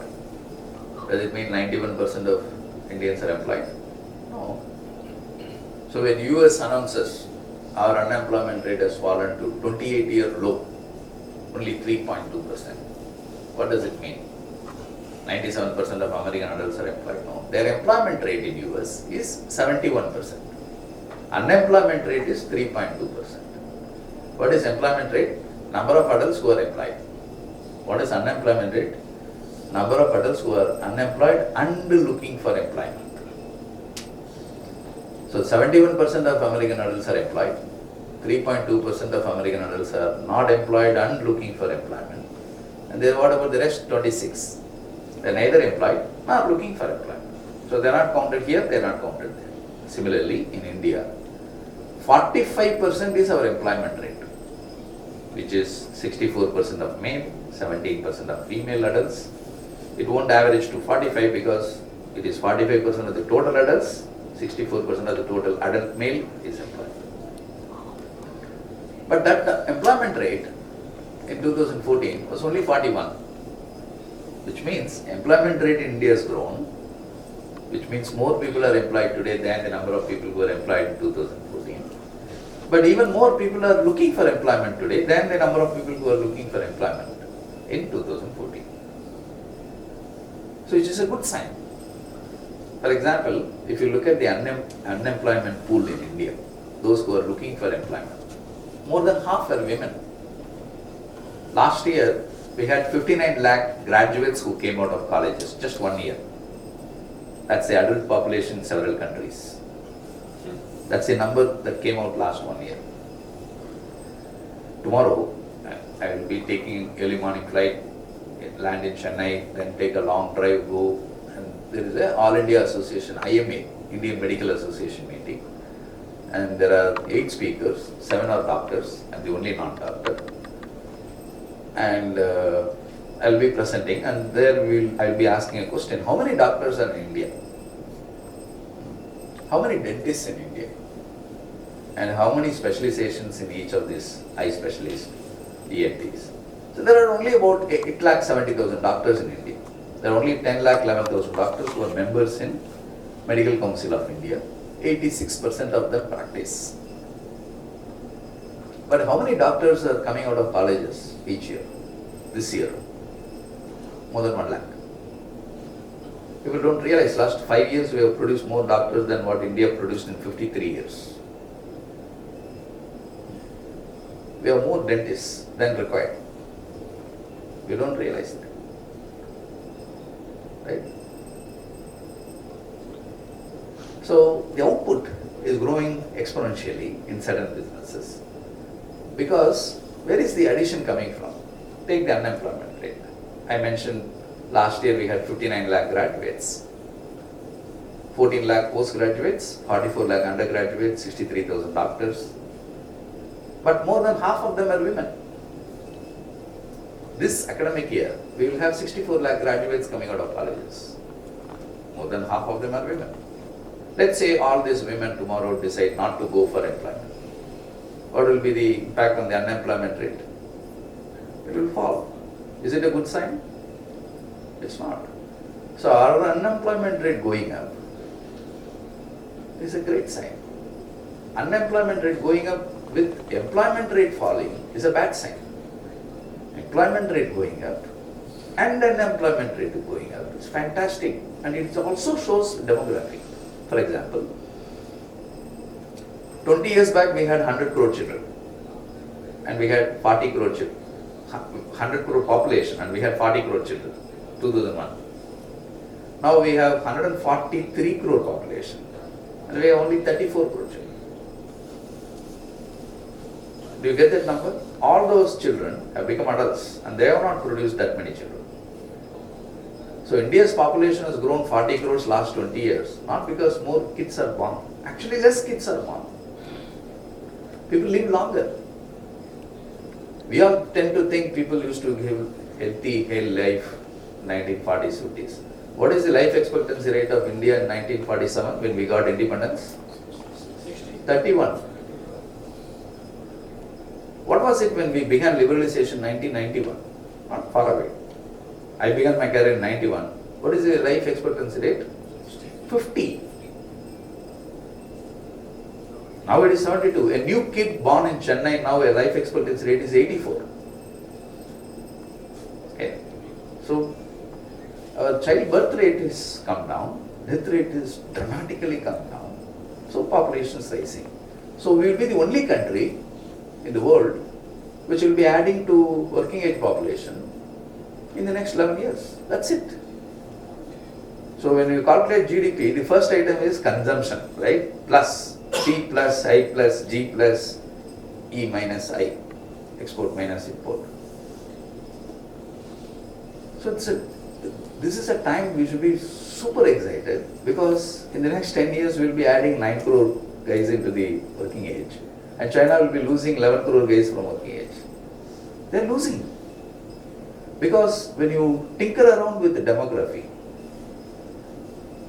Does it mean 91% of Indians are employed? No. So when US announces our unemployment rate has fallen to 28-year low, only 3.2%. What does it mean? 97% of American adults are employed. No. Their employment rate in US is 71%. Unemployment rate is 3.2%. What is employment rate? Number of adults who are employed. What is unemployment rate? Number of adults who are unemployed and looking for employment. So 71% of American adults are employed, 3.2% of American adults are not employed and looking for employment. And then what about the rest 26? They are neither employed nor looking for employment. So they are not counted here, they are not counted there. Similarly, in India, 45% is our employment rate, which is 64% of male, 17% of female adults. It won't average to 45 because it is 45% of the total adults, 64% of the total adult male is employed. But that employment rate in 2014 was only 41, which means employment rate in India has grown, which means more people are employed today than the number of people who were employed in 2014. But even more people are looking for employment today than the number of people who are looking for employment in 2014. So it is a good sign. For example, if you look at the unemployment pool in India, those who are looking for employment, more than half are women. Last year, we had 59 lakh graduates who came out of colleges, just 1 year. That's the adult population in several countries. That's the number that came out last 1 year. Tomorrow, I will be taking early morning flight, land in Chennai, then take a long drive, go, and there is a All India Association, IMA, Indian Medical Association meeting. And there are 8 speakers, 7 are doctors, and the only non-doctor. And I'll be presenting, and there I'll be asking a question: how many doctors are in India? How many dentists in India? And how many specializations in each of these eye specialists, ENTs? So there are only about 8,70,000 doctors in India. There are only 10,11,000 doctors who are members in Medical Council of India. 86% of them practice. But how many doctors are coming out of colleges each year? This year, more than 1 lakh. People don't realize last 5 years we have produced more doctors than what India produced in 53 years. We have more dentists than required. We don't realize that. Right? So the output is growing exponentially in certain businesses. Because where is the addition coming from? Take the unemployment rate. I mentioned last year we had 59 lakh graduates, 14 lakh postgraduates, 44 lakh undergraduates, 63,000 doctors. But more than half of them are women. This academic year, we will have 64 lakh graduates coming out of colleges. More than half of them are women. Let's say all these women tomorrow decide not to go for employment. What will be the impact on the unemployment rate? It will fall. Is it a good sign? It's not. So our unemployment rate going up is a great sign. Unemployment rate going up with employment rate falling is a bad sign. Employment rate going up and unemployment rate going up is fantastic, and it also shows demography. For example, 20 years back we had 100 crore children and we had 40 crore children, 100 crore population and we had 40 crore children, 2001. Now we have 143 crore population and we have only 34 crore children. Do you get that number? All those children have become adults and they have not produced that many children. So India's population has grown 40 crores last 20 years, not because more kids are born. Actually less kids are born. People live longer. We all tend to think people used to give healthy life in 1940s, 50s. What is the life expectancy rate of India in 1947 when we got independence? 31. What was it when we began liberalization in 1991? Not far away. I began my career in 91. What is the life expectancy rate? 50. Now it is 72. A new kid born in Chennai, now a life expectancy rate is 84. Okay. So our child birth rate is come down, death rate is dramatically come down. So population is rising. So we will be the only country in the world which will be adding to working age population in the next 11 years. That's it. So when you calculate GDP, the first item is consumption, right? Plus P plus I plus G plus E minus I, export minus import. So this is a time we should be super excited, because in the next 10 years we will be adding 9 crore guys into the working age, and China will be losing 11 crore guys from working age. They are losing. Because when you tinker around with the demography,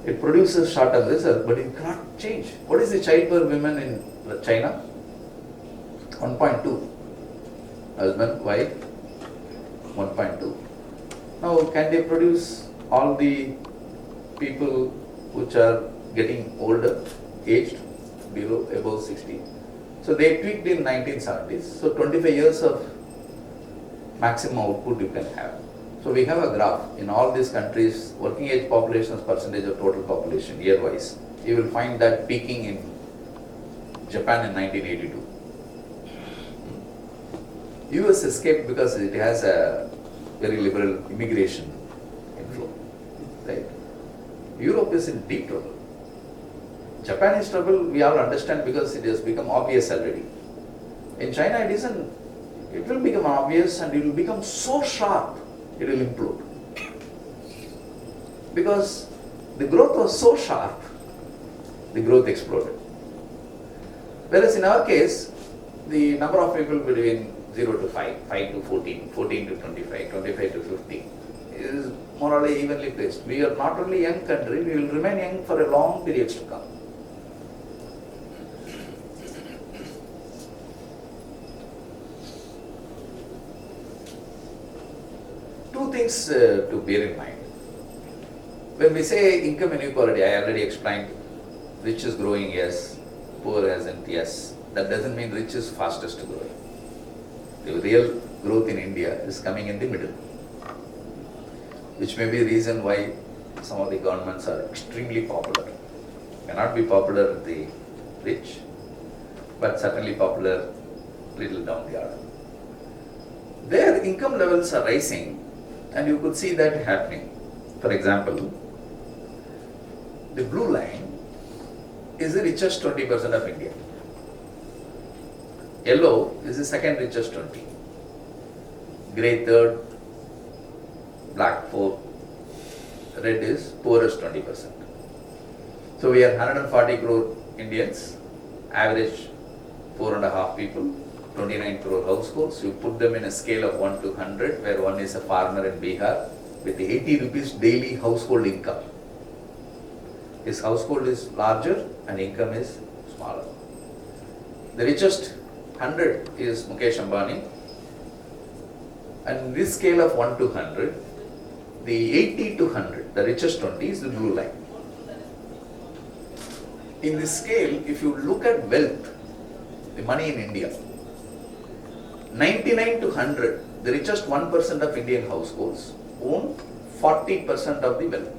it produces short-term results, but it cannot change. What is the child per women in China? 1.2. Husband, wife, 1.2. Now, can they produce all the people which are getting older, aged, below, above 60? So they tweaked in 1970s. So 25 years of maximum output you can have. So we have a graph in all these countries, working age population as percentage of total population year wise. You will find that peaking in Japan in 1982. US escaped because it has a very liberal immigration inflow, right? Europe is in deep trouble. Japan is trouble, we all understand because it has become obvious already. In China it isn't, it will become obvious and it will become so sharp, it will implode. Because the growth was so sharp, the growth exploded. Whereas in our case, the number of people between 0 to 5, 5 to 14, 14 to 25, 25 to 50 is more or less evenly placed. We are not only a young country, we will remain young for a long periods to come. Two things to bear in mind. When we say income inequality, I already explained, rich is growing, yes, poor hasn't, yes. That doesn't mean rich is fastest growing. The real growth in India is coming in the middle, which may be the reason why some of the governments are extremely popular. Cannot be popular with the rich, but certainly popular little down the order. Their income levels are rising, and you could see that happening. For example, the blue line is the richest 20% of India. Yellow is the second richest 20. Grey third, black fourth, red is poorest 20%. So we are 140 crore Indians, average 4.5 people, 29 crore households. You put them in a scale of 1 to 100, where one is a farmer in Bihar with 80 rupees daily household income. His household is larger and income is smaller. The richest 100 is Mukesh Ambani, and in this scale of 1 to 100, the 80 to 100, the richest 20 is the blue line. In this scale, if you look at wealth, the money in India, 99 to 100, the richest 1% of Indian households own 40% of the wealth.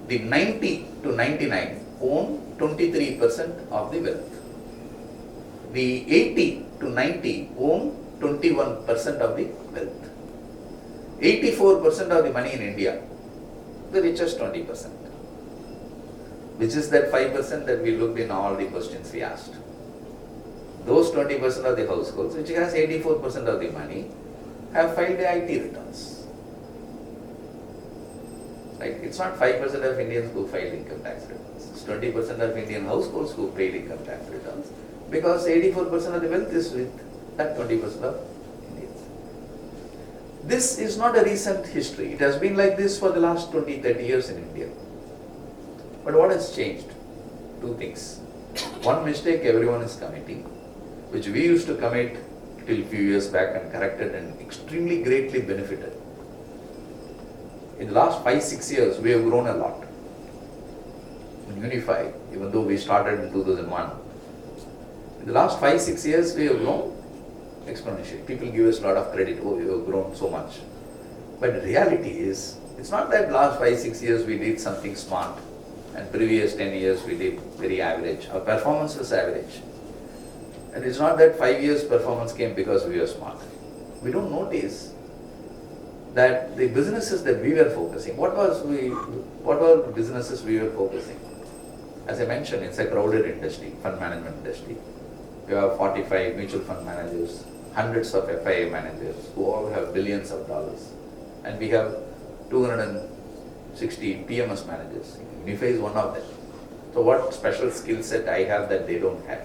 The 90 to 99 own 23% of the wealth. The 80 to 90 own 21% of the wealth. 84% of the money in India, the richest 20%, which is that 5% that we looked in all the questions we asked. Those 20% of the households, which has 84% of the money, have filed the IT returns. Right? It's not 5% of Indians who filed income tax returns. It's 20% of Indian households who paid income tax returns, because 84% of the wealth is with that 20% of Indians. This is not a recent history. It has been like this for the last 20, 30 years in India. But what has changed? Two things. One mistake everyone is committing, which we used to commit till few years back and corrected and extremely greatly benefited. In the last 5-6 years, we have grown a lot. In Unifi, even though we started in 2001, in the last 5-6 years, we have grown exponentially. People give us a lot of credit, oh, we have grown so much. But the reality is, it's not that last 5-6 years we did something smart and previous 10 years we did very average. Our performance was average. And it's not that 5 years performance came because we were smart. We don't notice that the businesses that we were focusing, what were the businesses we were focusing? As I mentioned, it's a crowded industry, fund management industry. We have 45 mutual fund managers, hundreds of FIA managers who all have billions of dollars. And we have 260 PMS managers. Unifi is one of them. So what special skill set I have that they don't have?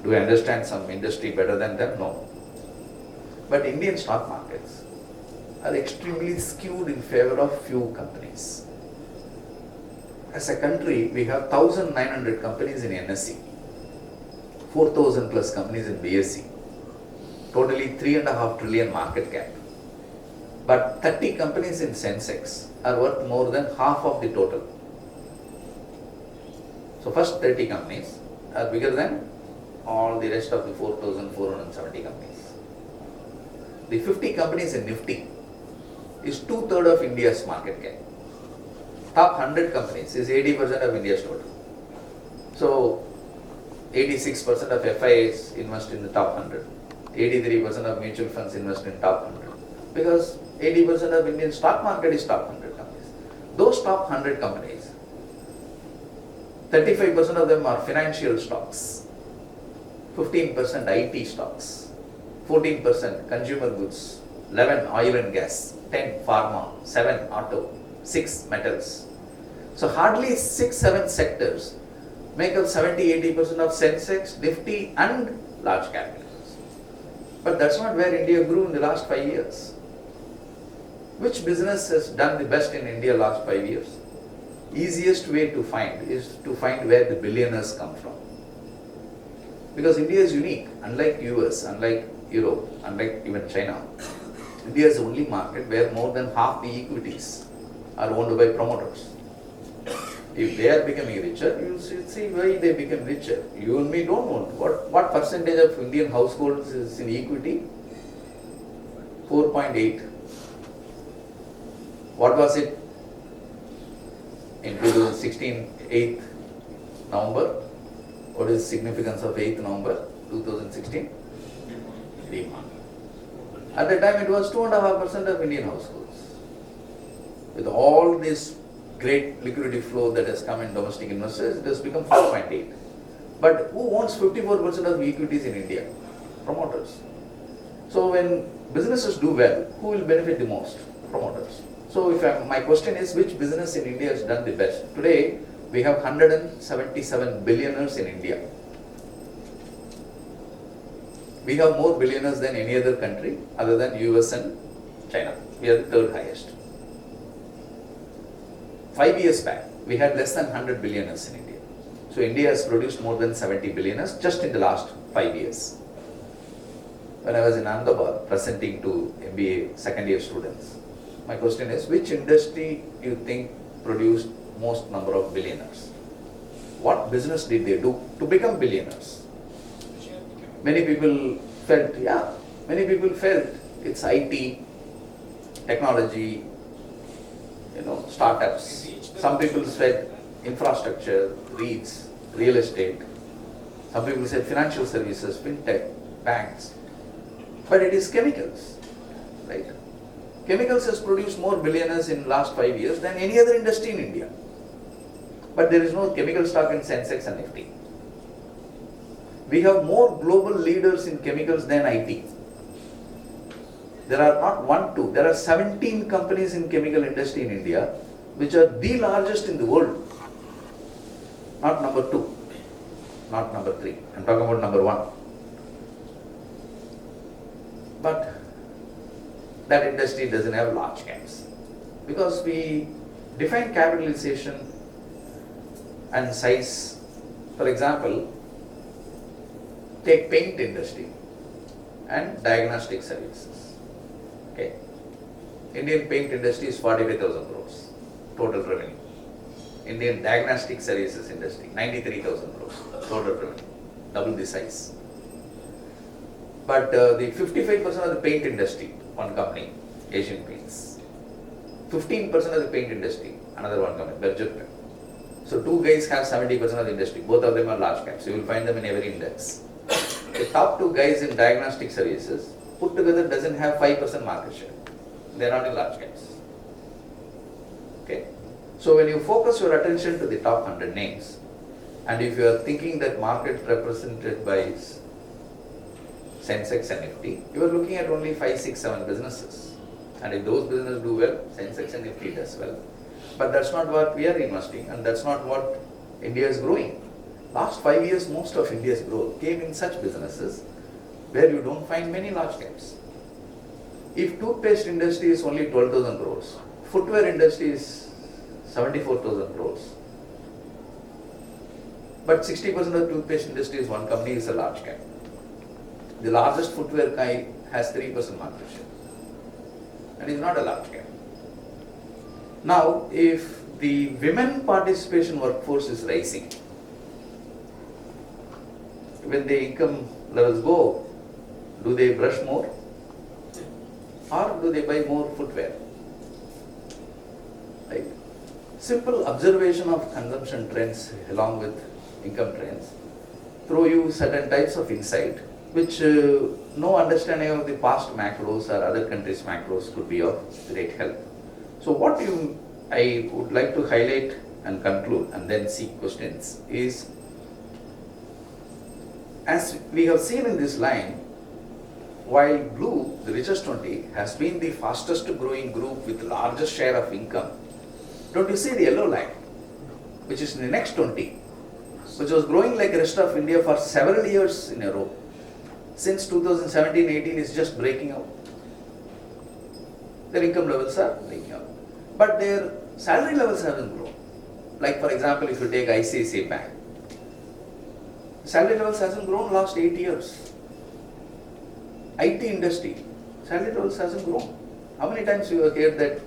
Do I understand some industry better than them? No. But Indian stock markets are extremely skewed in favor of few companies. As a country, we have 1,900 companies in NSE, 4,000 plus companies in BSE, totally 3.5 trillion market cap. But 30 companies in Sensex are worth more than half of the total. So first 30 companies are bigger than all the rest of the 4,470 companies. the 50 companies in Nifty is 2/3 of India's market cap. Top 100 companies is 80% of India's total. So 86% of FIAs invest in the top 100. 83% of mutual funds invest in top 100. Because 80% of Indian stock market is top 100 companies. Those top 100 companies, 35% of them are financial stocks, 15% IT stocks, 14% consumer goods, 11 oil and gas, 10 pharma, 7 auto, 6 metals. So hardly 6-7 sectors make up 70-80% of Sensex, Nifty and large capitals. But that's not where India grew in the last 5 years. Which business has done the best in India last 5 years? Easiest way to find is to find where the billionaires come from. Because India is unique, unlike US, unlike Europe, unlike even China. India is the only market where more than half the equities are owned by promoters. If they are becoming richer, you will see why they become richer. You and me don't know. What percentage of Indian households is in equity? 4.8. What was it in 2016, 8th November? What is the significance of 8th November 2016? Demand. At the time it was 2.5% of Indian households. With all this great liquidity flow that has come in domestic investors, it has become 4.8. But who owns 54% of equities in India? Promoters. So when businesses do well, who will benefit the most? Promoters. So my question is, which business in India has done the best? Today, we have 177 billionaires in India. We have more billionaires than any other country other than US and China. We are the third highest. 5 years back, we had less than 100 billionaires in India. So India has produced more than 70 billionaires just in the last 5 years. When I was in Ahmedabad presenting to MBA second year students, my question is, which industry do you think produced most number of billionaires? What business did they do to become billionaires? Many people felt it's IT, technology, startups. Some people said infrastructure, REITs, real estate. Some people said financial services, fintech, banks. But it is chemicals, right? Chemicals has produced more billionaires in last 5 years than any other industry in India. But there is no chemical stock in Sensex and Nifty. We have more global leaders in chemicals than IT. There are not 1, 2, there are 17 companies in chemical industry in India which are the largest in the world. Not number 2, not number 3. I'm talking about number 1. But that industry doesn't have large caps. Because we define capitalization and size. For example, take paint industry and diagnostic services. Okay. Indian paint industry is 45,000 crores total revenue. Indian diagnostic services industry 93,000 crores total revenue, double the size. But the 55% of the paint industry, one company, Asian Paints. 15% of the paint industry, another one company, Berger. So two guys have 70% of the industry. Both of them are large caps. You will find them in every index. The top two guys in diagnostic services put together doesn't have 5% market share. They are not in large caps. Okay. So when you focus your attention to the top 100 names, and if you are thinking that market represented by Sensex and Nifty, you are looking at only 5, 6, 7 businesses. And if those businesses do well, Sensex and Nifty does well. But that's not what we are investing, and that's not what India is growing. Last 5 years, most of India's growth came in such businesses where you don't find many large caps. If toothpaste industry is only 12,000 crores, footwear industry is 74,000 crores, but 60% of the toothpaste industry is one company, is a large cap. The largest footwear guy has 3% market share and is not a large cap. Now, if the women participation workforce is rising, when the income levels go, do they brush more? or do they buy more footwear? Right? Simple observation of consumption trends along with income trends throw you certain types of insight which no understanding of the past macros or other countries' macros could be of great help. So what I would like to highlight and conclude and then seek questions is, as we have seen in this line, while blue, the richest 20, has been the fastest growing group with largest share of income, don't you see the yellow line, which is in the next 20, which was growing like the rest of India for several years in a row. Since 2017-18 is just breaking out. Their income levels are breaking out. But their salary levels haven't grown. Like for example, if you take ICICI Bank, salary levels hasn't grown last 8 years. IT industry, salary levels hasn't grown. How many times you have heard that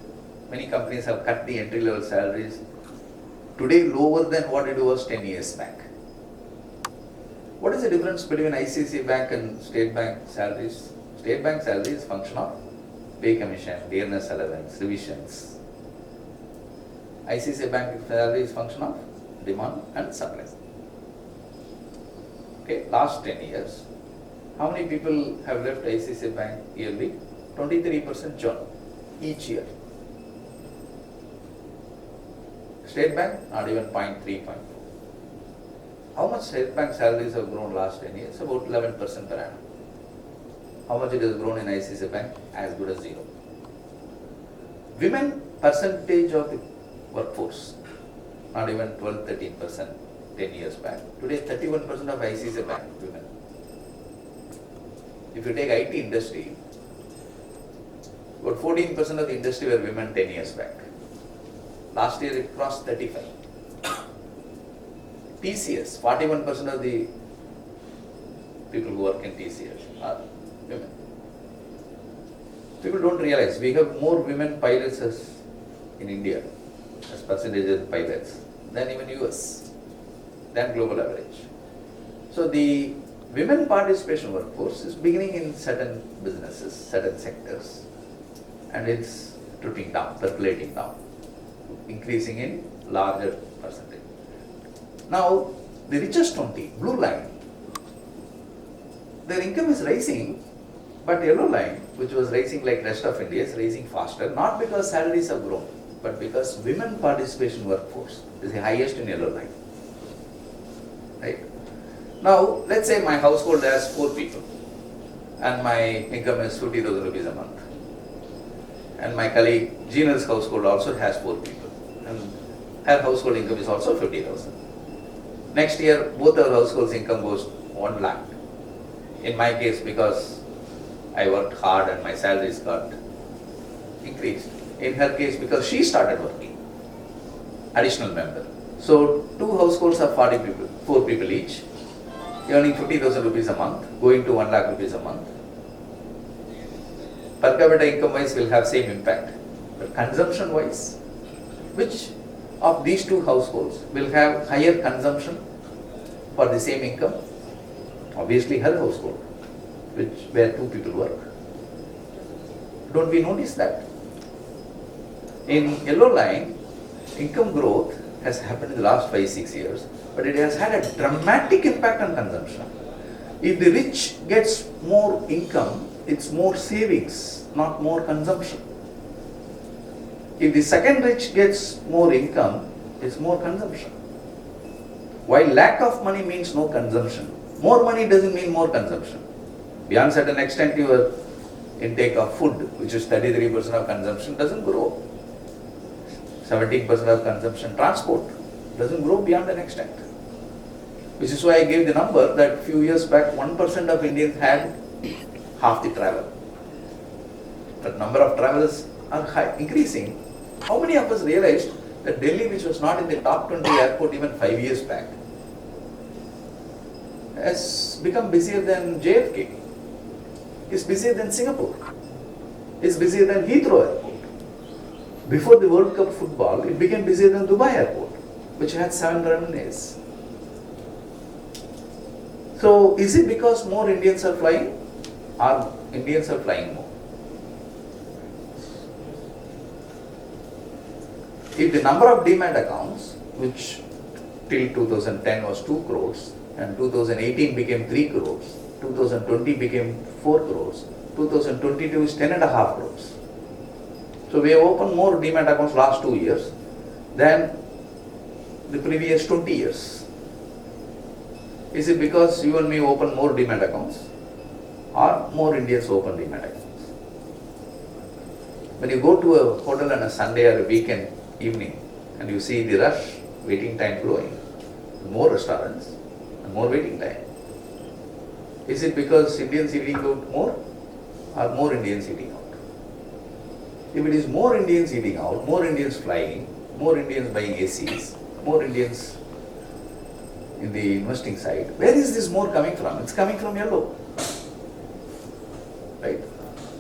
many companies have cut the entry level salaries today lower than what it was 10 years back? What is the difference between ICICI Bank and State Bank salaries? State Bank salary is function of pay commission, dearness allowance, revisions. ICICI Bank salary is function of demand and supply. Okay, last 10 years, how many people have left ICICI Bank yearly? 23% churn each year. State Bank, not even 0.3, 0.4. How much State Bank salaries have grown last 10 years? About 11% per annum. How much it has grown in ICICI Bank? As good as zero. Women percentage of the workforce, not even 12-13% 10 years back. Today 31% of ICICI Bank women. If you take IT industry, about 14% of the industry were women 10 years back. Last year it crossed 35. TCS, 41% of the people who work in TCS are women. People don't realize we have more women pilots in India as percentage of pilots than even US, than global average. So the women participation workforce is beginning in certain businesses, certain sectors, and it's trickling down, percolating down, increasing in larger percentage. Now, the richest 20, blue line, their income is rising, but yellow line, which was rising like rest of India, is rising faster, not because salaries have grown, but because women participation workforce is the highest in yellow line. Right? Now, let's say my household has 4 people, and my income is 50,000 rupees a month. And my colleague Gina's household also has 4 people, and her household income is also 50,000. Next year, both our households' income goes 1 lakh. In my case, because I worked hard and my salaries got increased. In her case, because she started working, additional member. So 2 households are 40 people, 4 people each, earning 50,000 rupees a month, going to 1 lakh rupees a month. Per capita income wise will have same impact, but consumption wise, which of these 2 households will have higher consumption for the same income? Obviously her household, where 2 people work. Don't we notice that? In yellow line, income growth has happened in the last 5-6 years, but it has had a dramatic impact on consumption. If the rich gets more income, it's more savings, not more consumption. If the second rich gets more income, it's more consumption. While lack of money means no consumption, more money doesn't mean more consumption. Beyond certain extent, your intake of food, which is 33% of consumption, doesn't grow. 17% of consumption, transport, doesn't grow beyond an extent. Which is why I gave the number that few years back, 1% of Indians had half the travel. But number of travelers are increasing. How many of us realized that Delhi, which was not in the top 20 airport even 5 years back, has become busier than JFK, is busier than Singapore, is busier than Heathrow Airport. Before the World Cup football, it became busier than Dubai Airport, which had 7 runways. So, is it because more Indians are flying, or Indians are flying more? if the number of demat accounts, which till 2010 was 2 crores, and 2018 became 3 crores, 2020 became 4 crores, 2022 is 10.5 crores. So we have opened more demat accounts last 2 years than the previous 20 years. Is it because you and me open more demat accounts, or more Indians open demat accounts? When you go to a hotel on a Sunday or a weekend evening and you see the rush, waiting time growing, more restaurants and more waiting time. Is it because Indians eating out more, or more Indians eating out? If it is more Indians eating out, more Indians flying, more Indians buying ACs, more Indians in the investing side, where is this more coming from? It's coming from yellow. Right?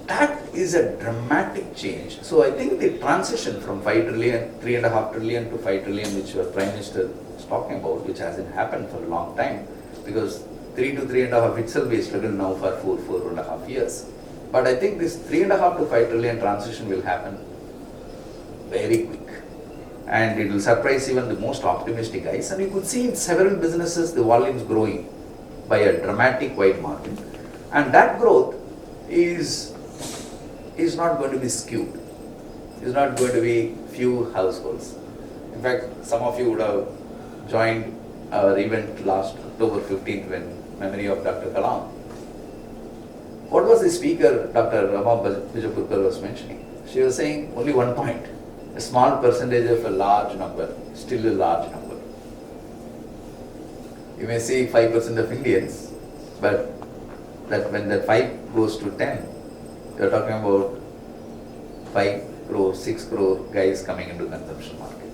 That is a dramatic change. So I think the transition from 5 trillion, 3.5 trillion to 5 trillion, which your Prime Minister is talking about, which hasn't happened for a long time, because 3 to 3.5 itself we struggle now for 4.5 years. But I think this 3.5 to 5 trillion transition will happen very quick. And it will surprise even the most optimistic guys. And you could see in several businesses the volumes growing by a dramatic wide margin. And that growth is not going to be skewed. It's not going to be few households. In fact, some of you would have joined our event last October 15th when memory of Dr. Kalam. What was the speaker Dr. Rama Bijapurkar was mentioning? She was saying only one point. A small percentage of a large number, still a large number. You may see 5% of Indians, but that when that 5 goes to 10, you are talking about 5 crore, 6 crore guys coming into consumption market.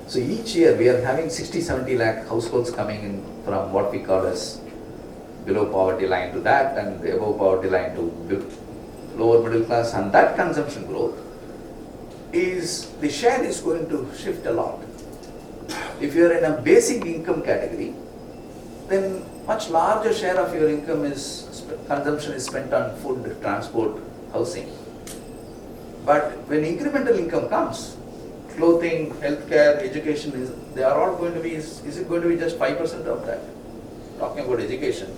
So each year we are having 60-70 lakh households coming in from what we call as below poverty line to that, and the above poverty line to lower middle class, and that consumption growth is, the share is going to shift a lot. If you are in a basic income category, then much larger share of your income is, consumption is spent on food, transport, housing. But when incremental income comes, clothing, healthcare, education, they are all going to be, is it going to be just 5% of that? Talking about education,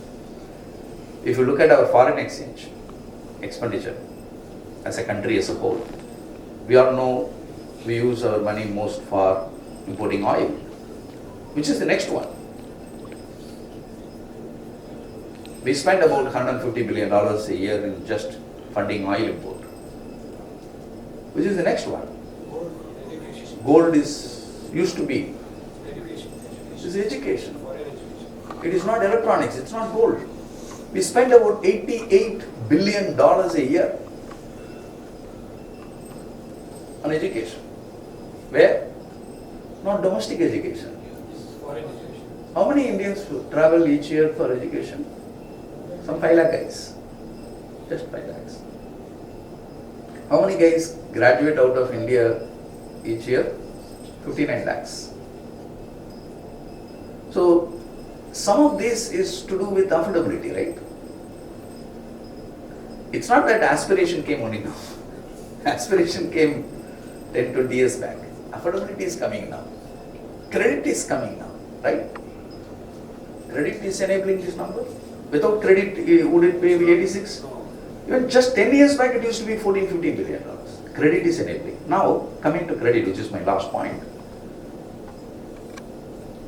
if you look at our foreign exchange expenditure as a country as a whole, we all know we use our money most for importing oil, which is the next one. We spend about $150 billion a year in just funding oil import, which is the next one. Gold is used to be. This is education. It is not electronics, it's not gold. We spend about $88 billion a year on education. Where? Not domestic education. How many Indians travel each year for education? Some 5 lakh guys. Just 5 lakhs. How many guys graduate out of India each year? 59 lakhs. So, some of this is to do with affordability, right? It's not that aspiration came only now. Aspiration came 10, 20 years back. Affordability is coming now. Credit is coming now, right? Credit is enabling this number. Without credit, would it be 86? Even just 10 years back, it used to be $14, $15 billion. Credit is enabling. Now, coming to credit, which is my last point.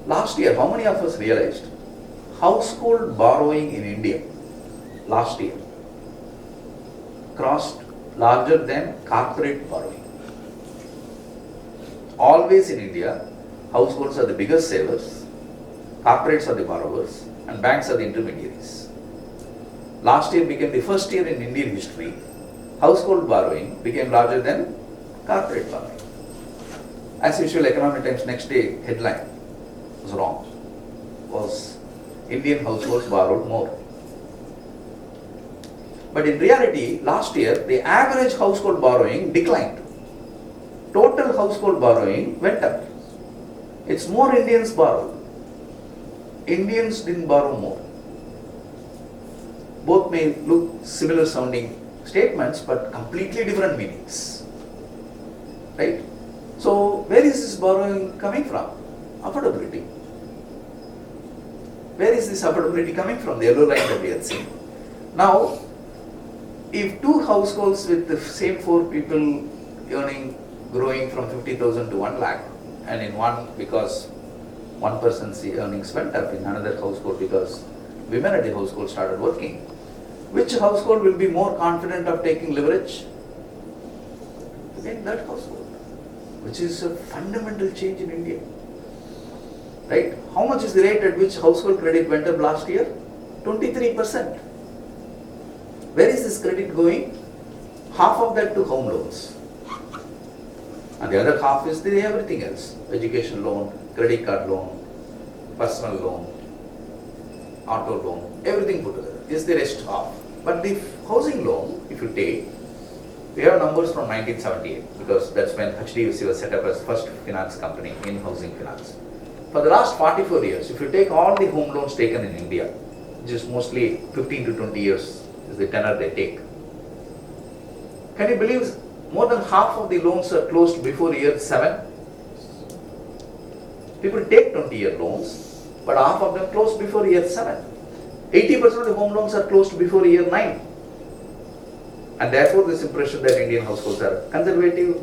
Last year, how many of us realized household borrowing in India last year crossed larger than corporate borrowing? Always in India, households are the biggest savers, corporates are the borrowers, and banks are the intermediaries. Last year became the first year in Indian history, household borrowing became larger than corporate borrowing. As usual, Economic Times next day headline was wrong. Was Indian households borrowed more. But in reality, last year, the average household borrowing declined. Total household borrowing went up. It's more Indians borrowed. Indians didn't borrow more. Both may look similar sounding statements, but completely different meanings. Right? So where is this borrowing coming from? Affordability. Where is this affordability coming from? The yellow line that we had seen. Now, if two households with the same four people earning, growing from 50,000 to 1 lakh, and in one because one person's earnings went up, in another household because women at the household started working, which household will be more confident of taking leverage? Again, that household, which is a fundamental change in India. Right? How much is the rate at which household credit went up last year? 23%. Where is this credit going? Half of that to home loans. And the other half is the everything else. Education loan, credit card loan, personal loan, auto loan, everything put together is the rest half. But the housing loan, if you take, we have numbers from 1978 because that's when HDFC was set up as first finance company in housing finance. For the last 44 years, if you take all the home loans taken in India, which is mostly 15 to 20 years is the tenor they take. Can you believe more than half of the loans are closed before year 7? People take 20-year loans, but half of them closed before year 7. 80% of the home loans are closed before year 9. And therefore this impression that Indian households are conservative,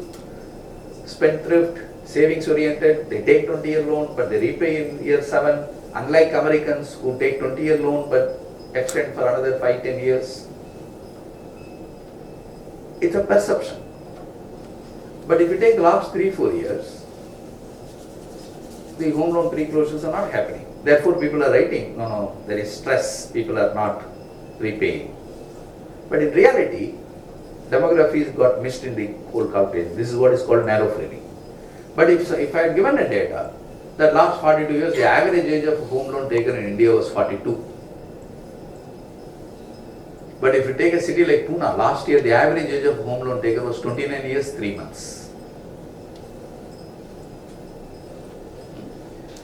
spendthrift, savings oriented, they take 20-year loan but they repay in year 7, unlike Americans who take 20-year loan but extend for another 5-10 years. It's a perception. But if you take the last 3-4 years, the home loan pre-closures are not happening. Therefore people are writing, no, there is stress, people are not repaying. But in reality, demography got missed in the whole calculation. This is what is called narrow framing. But if I had given a data, that last 42 years, the average age of home loan taken in India was 42. But if you take a city like Pune, last year the average age of home loan taken was 29 years, 3 months.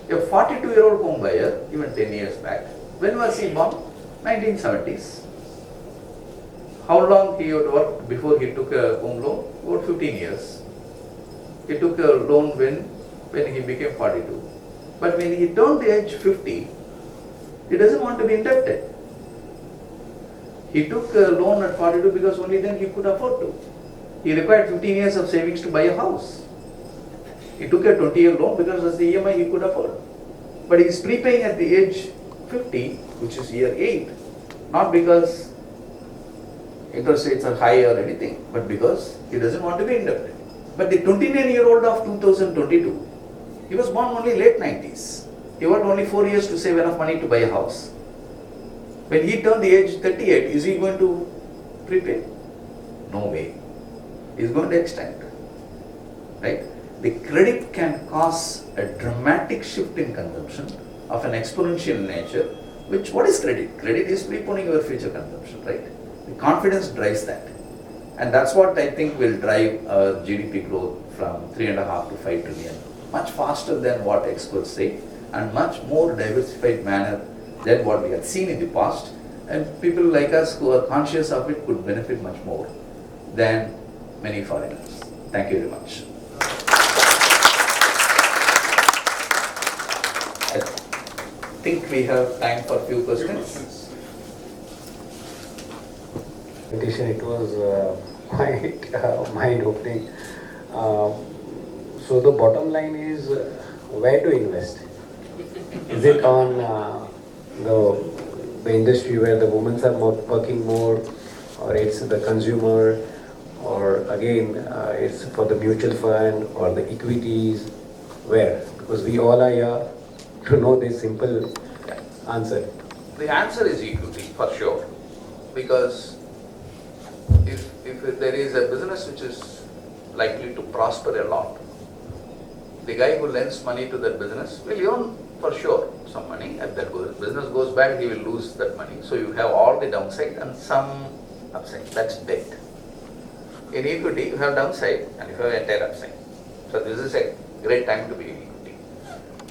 A 42-year-old home buyer, even 10 years back, when was he born? 1970s. How long he had worked before he took a home loan? About 15 years. He took a loan when he became 42. But when he turned the age 50, he doesn't want to be indebted. He took a loan at 42 because only then he could afford to. He required 15 years of savings to buy a house. He took a 20-year loan because that's the EMI he could afford. But he is prepaying at the age 50, which is year 8, not because interest rates are high or anything, but because he doesn't want to be indebted. But the 29-year-old of 2022, he was born only late 90s. He worked only 4 years to save enough money to buy a house. When he turned the age 38, is he going to prepay? No way. He is going to extend. Right? The credit can cause a dramatic shift in consumption of an exponential nature, which, what is credit? Credit is preponing your future consumption, right? The confidence drives that. And that's what I think will drive our GDP growth from 3.5 to 5 trillion, much faster than what experts say, and much more diversified manner than what we had seen in the past. And people like us who are conscious of it could benefit much more than many foreigners. Thank you very much. I think we have time for a few questions. It was quite mind-opening. So the bottom line is where to invest? Is it on the industry where the women are working more, or it's the consumer, or again it's for the mutual fund or the equities? Where? Because we all are here to know this simple answer. The answer is equity, for sure, because if there is a business which is likely to prosper a lot, the guy who lends money to that business will earn for sure some money. If that business goes bad, he will lose that money. So you have all the downside and some upside. That's debt. In equity, you have downside and you have entire upside. So this is a great time to be in equity.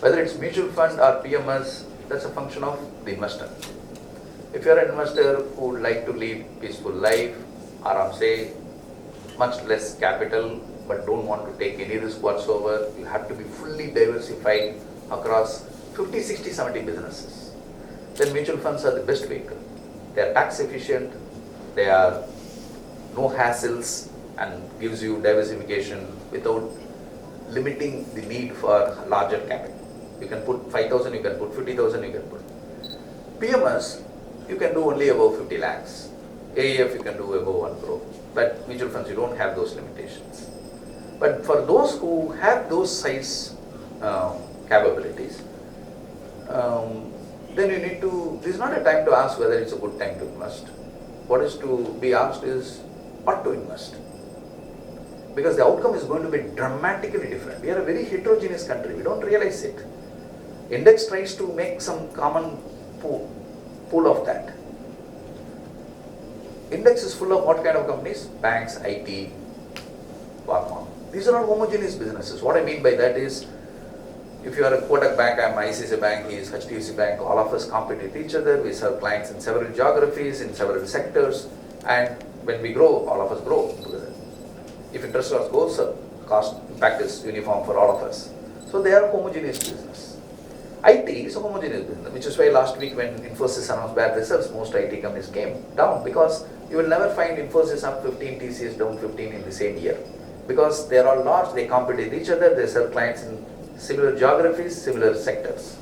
Whether it's mutual fund or PMS, that's a function of the investor. If you're an investor who would like to lead peaceful life, aram se, much less capital, but don't want to take any risk whatsoever. You have to be fully diversified across 50, 60, 70 businesses. Then mutual funds are the best vehicle. They are tax efficient, they are no hassles and gives you diversification without limiting the need for larger capital. You can put 5,000, you can put 50,000, you can put. PMS, you can do only above 50 lakhs. AIF, you can do above 1 crore. But mutual funds, you don't have those limitations. But for those who have those size capabilities, then you need to, this is not a time to ask whether it's a good time to invest. What is to be asked is what to invest. Because the outcome is going to be dramatically different. We are a very heterogeneous country, we don't realize it. Index tries to make some common pool of that. Index is full of what kind of companies? Banks, IT, pharma. These are all homogeneous businesses. What I mean by that is, if you are a Kotak Bank, I am ICICI Bank, he is HDFC Bank, all of us compete with each other, we serve clients in several geographies, in several sectors, and when we grow, all of us grow together. If interest cost goes up, cost impact is uniform for all of us. So they are homogeneous business. IT is a homogeneous business, which is why last week when Infosys announced bad results, most IT companies came down, because you will never find Infosys up 15, TCS down 15 in the same year. Because they are all large, they compete with each other, they serve clients in similar geographies, similar sectors.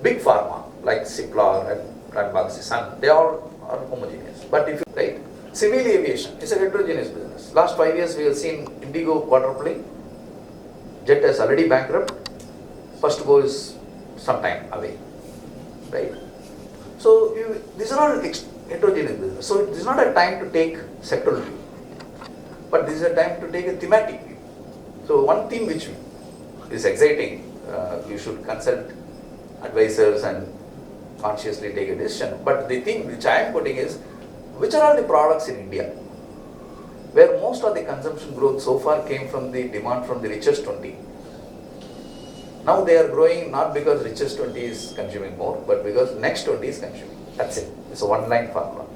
Big pharma, like Cipla and Ranbaxy, Sun, they all are homogeneous. But if you, right, civil aviation is a heterogeneous business. Last 5 years we have seen Indigo quadrupling, Jet is already bankrupt, first go is some time away, right? So these are all heterogeneous business. So this is not a time to take sectoral view, but this is a time to take a thematic view. So one theme which is exciting, you should consult advisors and consciously take a decision. But the thing which I am putting is, which are all the products in India where most of the consumption growth so far came from the demand from the richest 20. Now they are growing not because richest 20 is consuming more, but because next 20 is consuming. That's it. It's a one-line formula.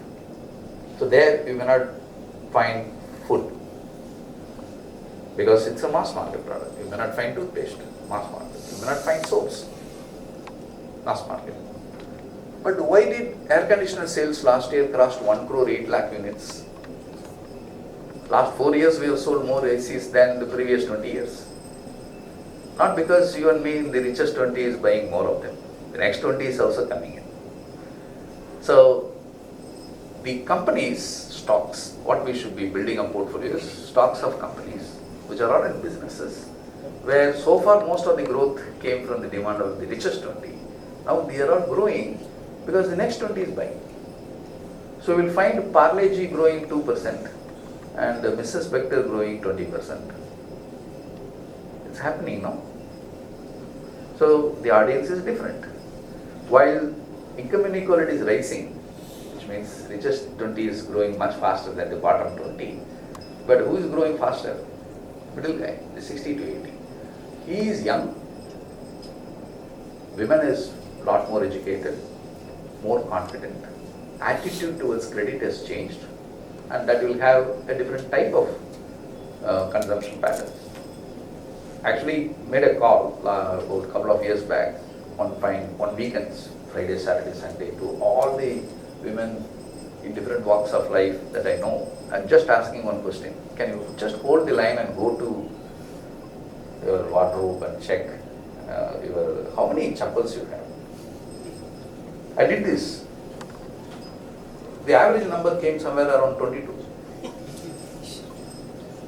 So there you may not find food, because it's a mass market product. You may not find toothpaste, mass market. You may not find soaps, mass market. But why did air conditioner sales last year crossed 1 crore 8 lakh units? Last 4 years we have sold more ACs than the previous 20 years. Not because you and me, the richest 20 is buying more of them. The next 20 is also coming in. So the companies' stocks, what we should be building a portfolio is stocks of companies which are all in businesses, where so far most of the growth came from the demand of the richest 20. Now they are all growing because the next 20 is buying. So you will find Parle-G growing 2% and Mrs. Bector growing 20%. It's happening now. So the audience is different. While income inequality is rising, which means richest 20 is growing much faster than the bottom 20. But who is growing faster? Middle guy, the 60 to 80. He is young. Women is a lot more educated, more confident. Attitude towards credit has changed, and that will have a different type of consumption patterns. Actually made a call about a couple of years back on weekends, Friday, Saturday, Sunday, to all the women in different walks of life that I know, and just asking one question: can you just hold the line and go to your wardrobe and check how many chappals you have? I did this. The average number came somewhere around 22.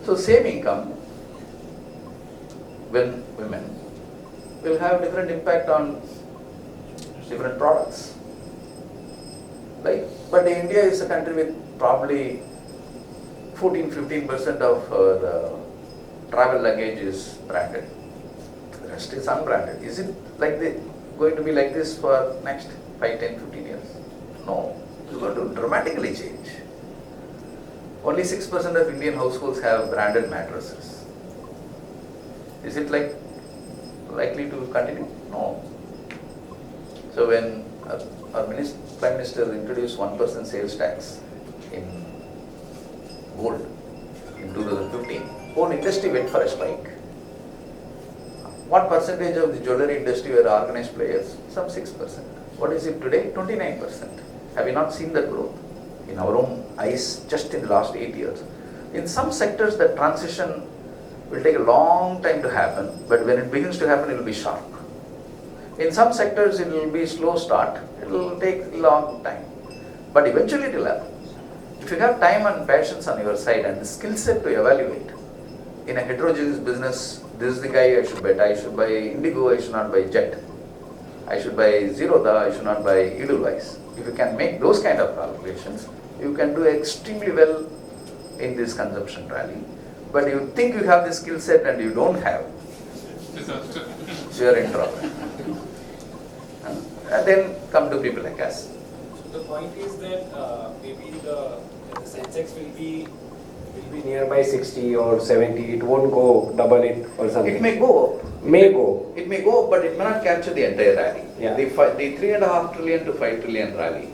So same income, when women will have different impact on different products, right? But India is a country with probably 14-15% of the travel luggage is branded. The rest is unbranded. Is it going to be like this for next 5, 10, 15 years? No, it's going to dramatically change. Only 6% of Indian households have branded mattresses. Is it likely to continue? No. So when our Prime Minister introduced 1% sales tax in gold in 2015, whole industry went for a strike. What percentage of the jewelry industry were organized players? Some 6%. What is it today? 29%. Have you not seen that growth? In our own eyes, just in the last 8 years. In some sectors, the transition will take a long time to happen, but when it begins to happen, it will be sharp. In some sectors, it will be slow start. It will take a long time, but eventually it will happen. If you have time and passions on your side and the skill set to evaluate, in a heterogeneous business, this is the guy I should bet. I should buy Indigo, I should not buy Jet. I should buy Zerodha, I should not buy Edelweiss. If you can make those kind of calculations, you can do extremely well in this consumption rally. But you think you have the skill set and you don't have, so you are in trouble. And then come to people like us. So the point is that maybe the Sensex will be nearby 60 or 70, it won't go double it or something. It may go up. May go. It may go up, but it may not capture the entire rally. Yeah. The 3.5 trillion to 5 trillion rally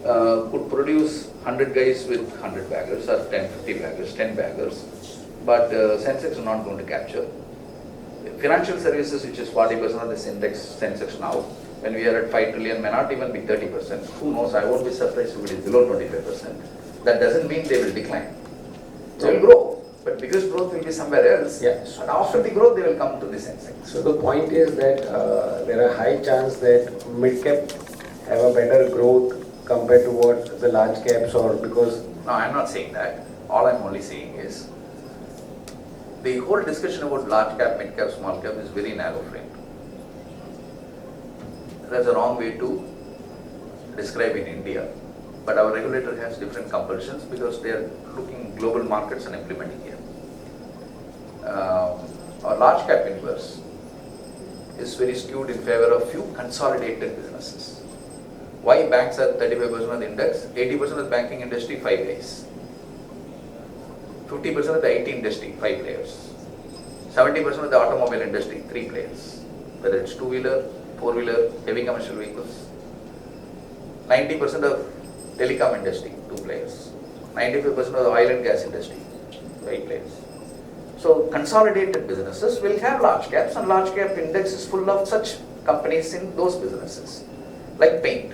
could produce 100 guys with 100 baggers or 10, 50 baggers, 10 baggers. But Sensex is not going to capture. Financial services, which is 40% of this index, Sensex now, when we are at 5 trillion, may not even be 30%. Who knows? I won't be surprised if it is below 25%. That doesn't mean they will decline. They will grow, but biggest growth will be somewhere else. Yeah. And after the growth, they will come to the Sensex. So the point is that there are high chance that mid-cap have a better growth compared to what the large caps, or because... No, I'm not saying that. All I'm only saying is, the whole discussion about large cap, mid cap, small cap is very narrow frame. That's a wrong way to describe in India. But our regulator has different compulsions because they are looking global markets and implementing here. Our large cap universe is very skewed in favor of few consolidated businesses. Why banks are 35% of the index? 80% of the banking industry, 5 guys. 50% of the IT industry, 5 players. 70% of the automobile industry, 3 players. Whether it's two-wheeler, four-wheeler, heavy commercial vehicles. 90% of telecom industry, 2 players. 95% of the oil and gas industry, 8 players. So consolidated businesses will have large caps, and large cap index is full of such companies in those businesses. Like paint.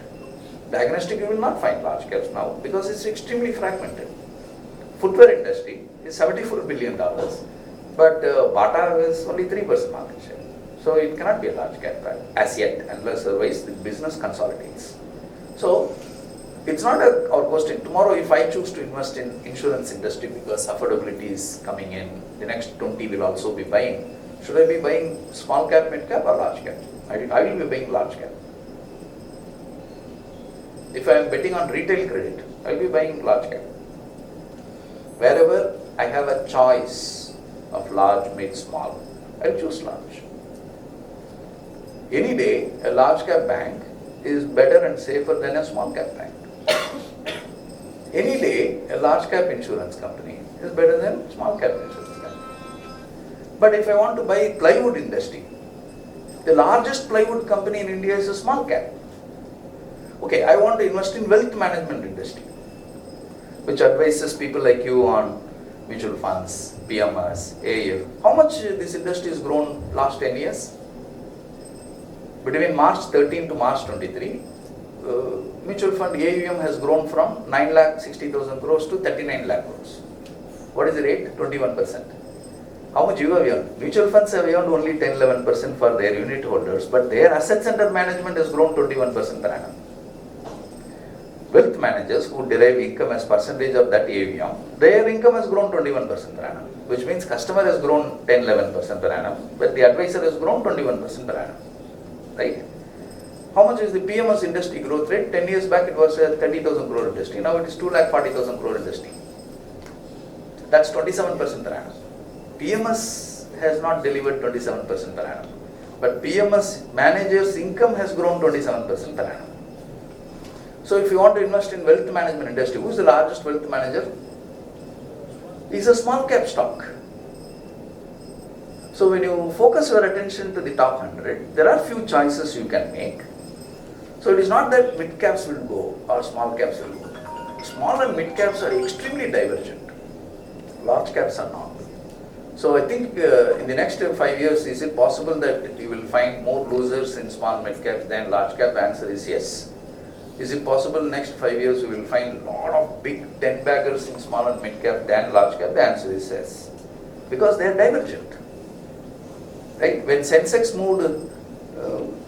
Diagnostic, you will not find large caps now because it's extremely fragmented. Footwear industry is $74 billion, but Bata is only 3% market share. So it cannot be a large cap as yet, unless otherwise the business consolidates. So it's not our question. Tomorrow, if I choose to invest in insurance industry because affordability is coming in, the next 20 will also be buying. Should I be buying small cap, mid cap, or large cap? I will be buying large cap. If I am betting on retail credit, I will be buying large cap. Wherever I have a choice of large, mid, small, I will choose large. Any day, a large cap bank is better and safer than a small cap bank. Any day, a large cap insurance company is better than small cap insurance company. But if I want to buy plywood industry, the largest plywood company in India is a small cap. Okay, I want to invest in wealth management industry, which advises people like you on mutual funds, PMS, AIF. How much this industry has grown last 10 years? Between March 13 to March 23, mutual fund AUM has grown from 9,60,000 crores to 39 lakh crores. What is the rate? 21%. How much you have earned? Mutual funds have earned only 10-11% for their unit holders, but their assets under management has grown 21% per annum. Wealth managers who derive income as percentage of that AUM, their income has grown 21% per annum, which means customer has grown 10-11% per annum, but the advisor has grown 21% per annum. Right? How much is the PMS industry growth rate? 10 years back it was a 30,000 crore industry. Now it is 2,40,000 crore industry. That's 27% per annum. PMS has not delivered 27% per annum. But PMS managers' income has grown 27% per annum. So if you want to invest in wealth management industry, who is the largest wealth manager? It's a small cap stock. So when you focus your attention to the top 100, there are few choices you can make. So it is not that mid caps will go or small caps will go. Small and mid caps are extremely divergent. Large caps are not. So I think in the next 5 years, is it possible that you will find more losers in small mid cap than large cap? Answer is yes. Is it possible next 5 years we will find a lot of big 10 baggers in small and mid cap than large cap? The answer is yes. Because they are divergent. Right? When Sensex moved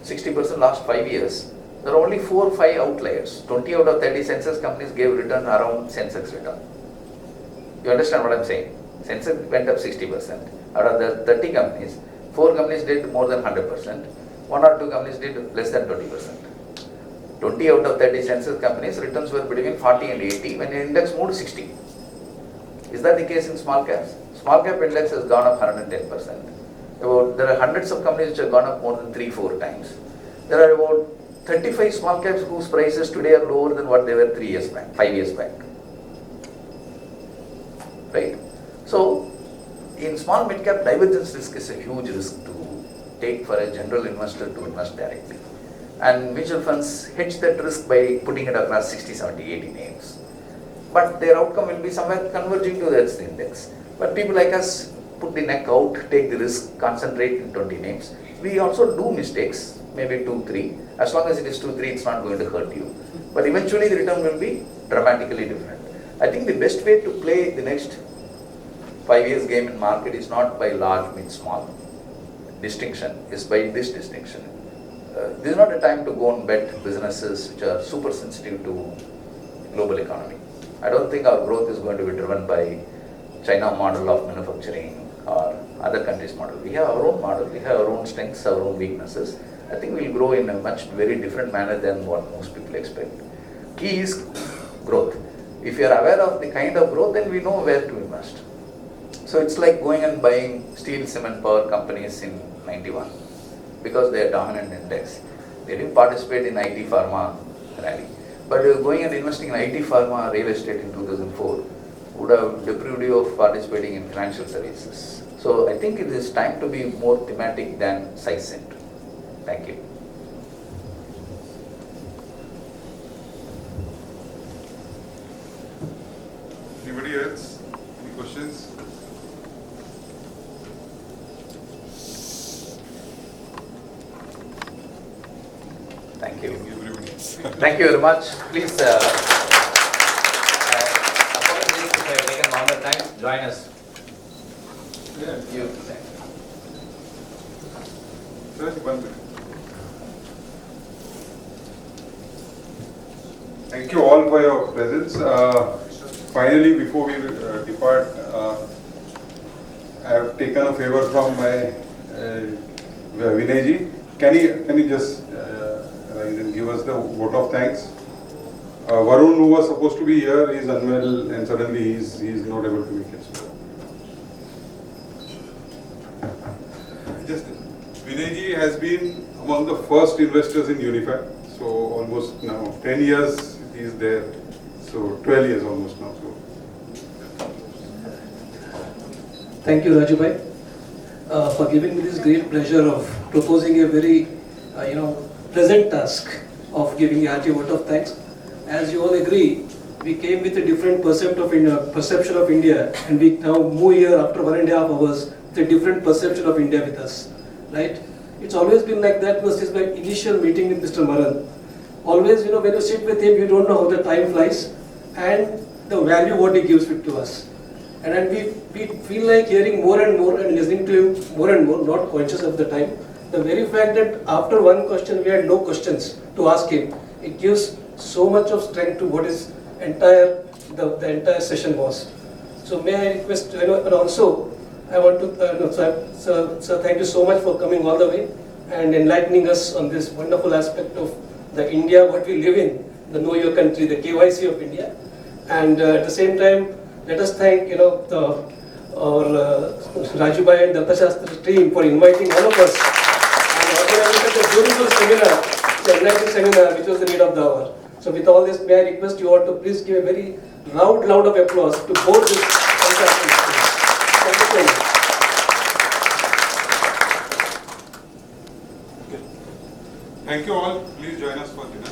60% last 5 years, there are only 4 or 5 outliers. 20 out of 30 Sensex companies gave return around Sensex return. You understand what I am saying? Sensex went up 60%. Out of the 30 companies, 4 companies did more than 100%. 1 or 2 companies did less than 20%. 20 out of 30 Sensex companies returns were between 40 and 80 when the index moved 60. Is that the case in small caps? Small cap index has gone up 110%. There are hundreds of companies which have gone up more than 3-4 times. There are about 35 small caps whose prices today are lower than what they were 3 years back, 5 years back. Right? So, in small mid cap, divergence risk is a huge risk to take for a general investor to invest directly. And mutual funds hedge that risk by putting it across 60, 70, 80 names. But their outcome will be somewhere converging to that index. But people like us put the neck out, take the risk, concentrate in 20 names. We also do mistakes, maybe 2, 3. As long as it is 2, 3, it's not going to hurt you. But eventually the return will be dramatically different. I think the best way to play the next 5 years game in market is not by large, mid, small distinction, is by this distinction. This is not a time to go and bet businesses which are super sensitive to global economy. I don't think our growth is going to be driven by China model of manufacturing or other countries' model. We have our own model, we have our own strengths, our own weaknesses. I think we'll grow in a much very different manner than what most people expect. Key is growth. If you are aware of the kind of growth, then we know where to invest. So it's like going and buying steel, cement, power companies in 91 because they are dominant index. They didn't participate in IT pharma rally. But going and investing in IT pharma real estate in 2004 would have deprived you of participating in financial services. So I think it is time to be more thematic than size-centered. Thank you. Anybody else? Any questions? Thank you. Everybody. Thank you very much. Please, apologies if I have taken longer time. Join us. Yeah. You. Sir, 1 minute. Thank you all for your presence. Finally, before we depart, I have taken a favor from my Vinayji. Can you just give us the vote of thanks? Varun, who was supposed to be here, is unwell and suddenly he is not able to make it. So. Just Vinayji has been among the first investors in Unifi. So almost now 10 years he is there. So 12 years almost now. So. Thank you, Raju bhai, for giving me this great pleasure of proposing a very, pleasant task of giving a hearty vote of thanks. As you all agree, we came with a different perception of India, and we now move here after 1.5 hours with a different perception of India with us, right? It's always been like that since my initial meeting with Mr. Maran. Always, when you sit with him, you don't know how the time flies and the value what he gives it to us. And then we feel like hearing more and more and listening to him more and more, not conscious of the time. The very fact that after one question we had no questions to ask him, it gives so much of strength to what his the entire session was. So may I request, and also I want to, sir, thank you so much for coming all the way and enlightening us on this wonderful aspect of the India, what we live in, the Know Your Country, the KYC of India. And at the same time, let us thank, our Raju bhai and the Arthashastra team for inviting all of us and organizing such a beautiful seminar, the enlightening seminar, which was the need of the hour. So with all this, may I request you all to please give a very loud of applause to both this fantastic experience. Thank you so much. Thank you all. Please join us for dinner.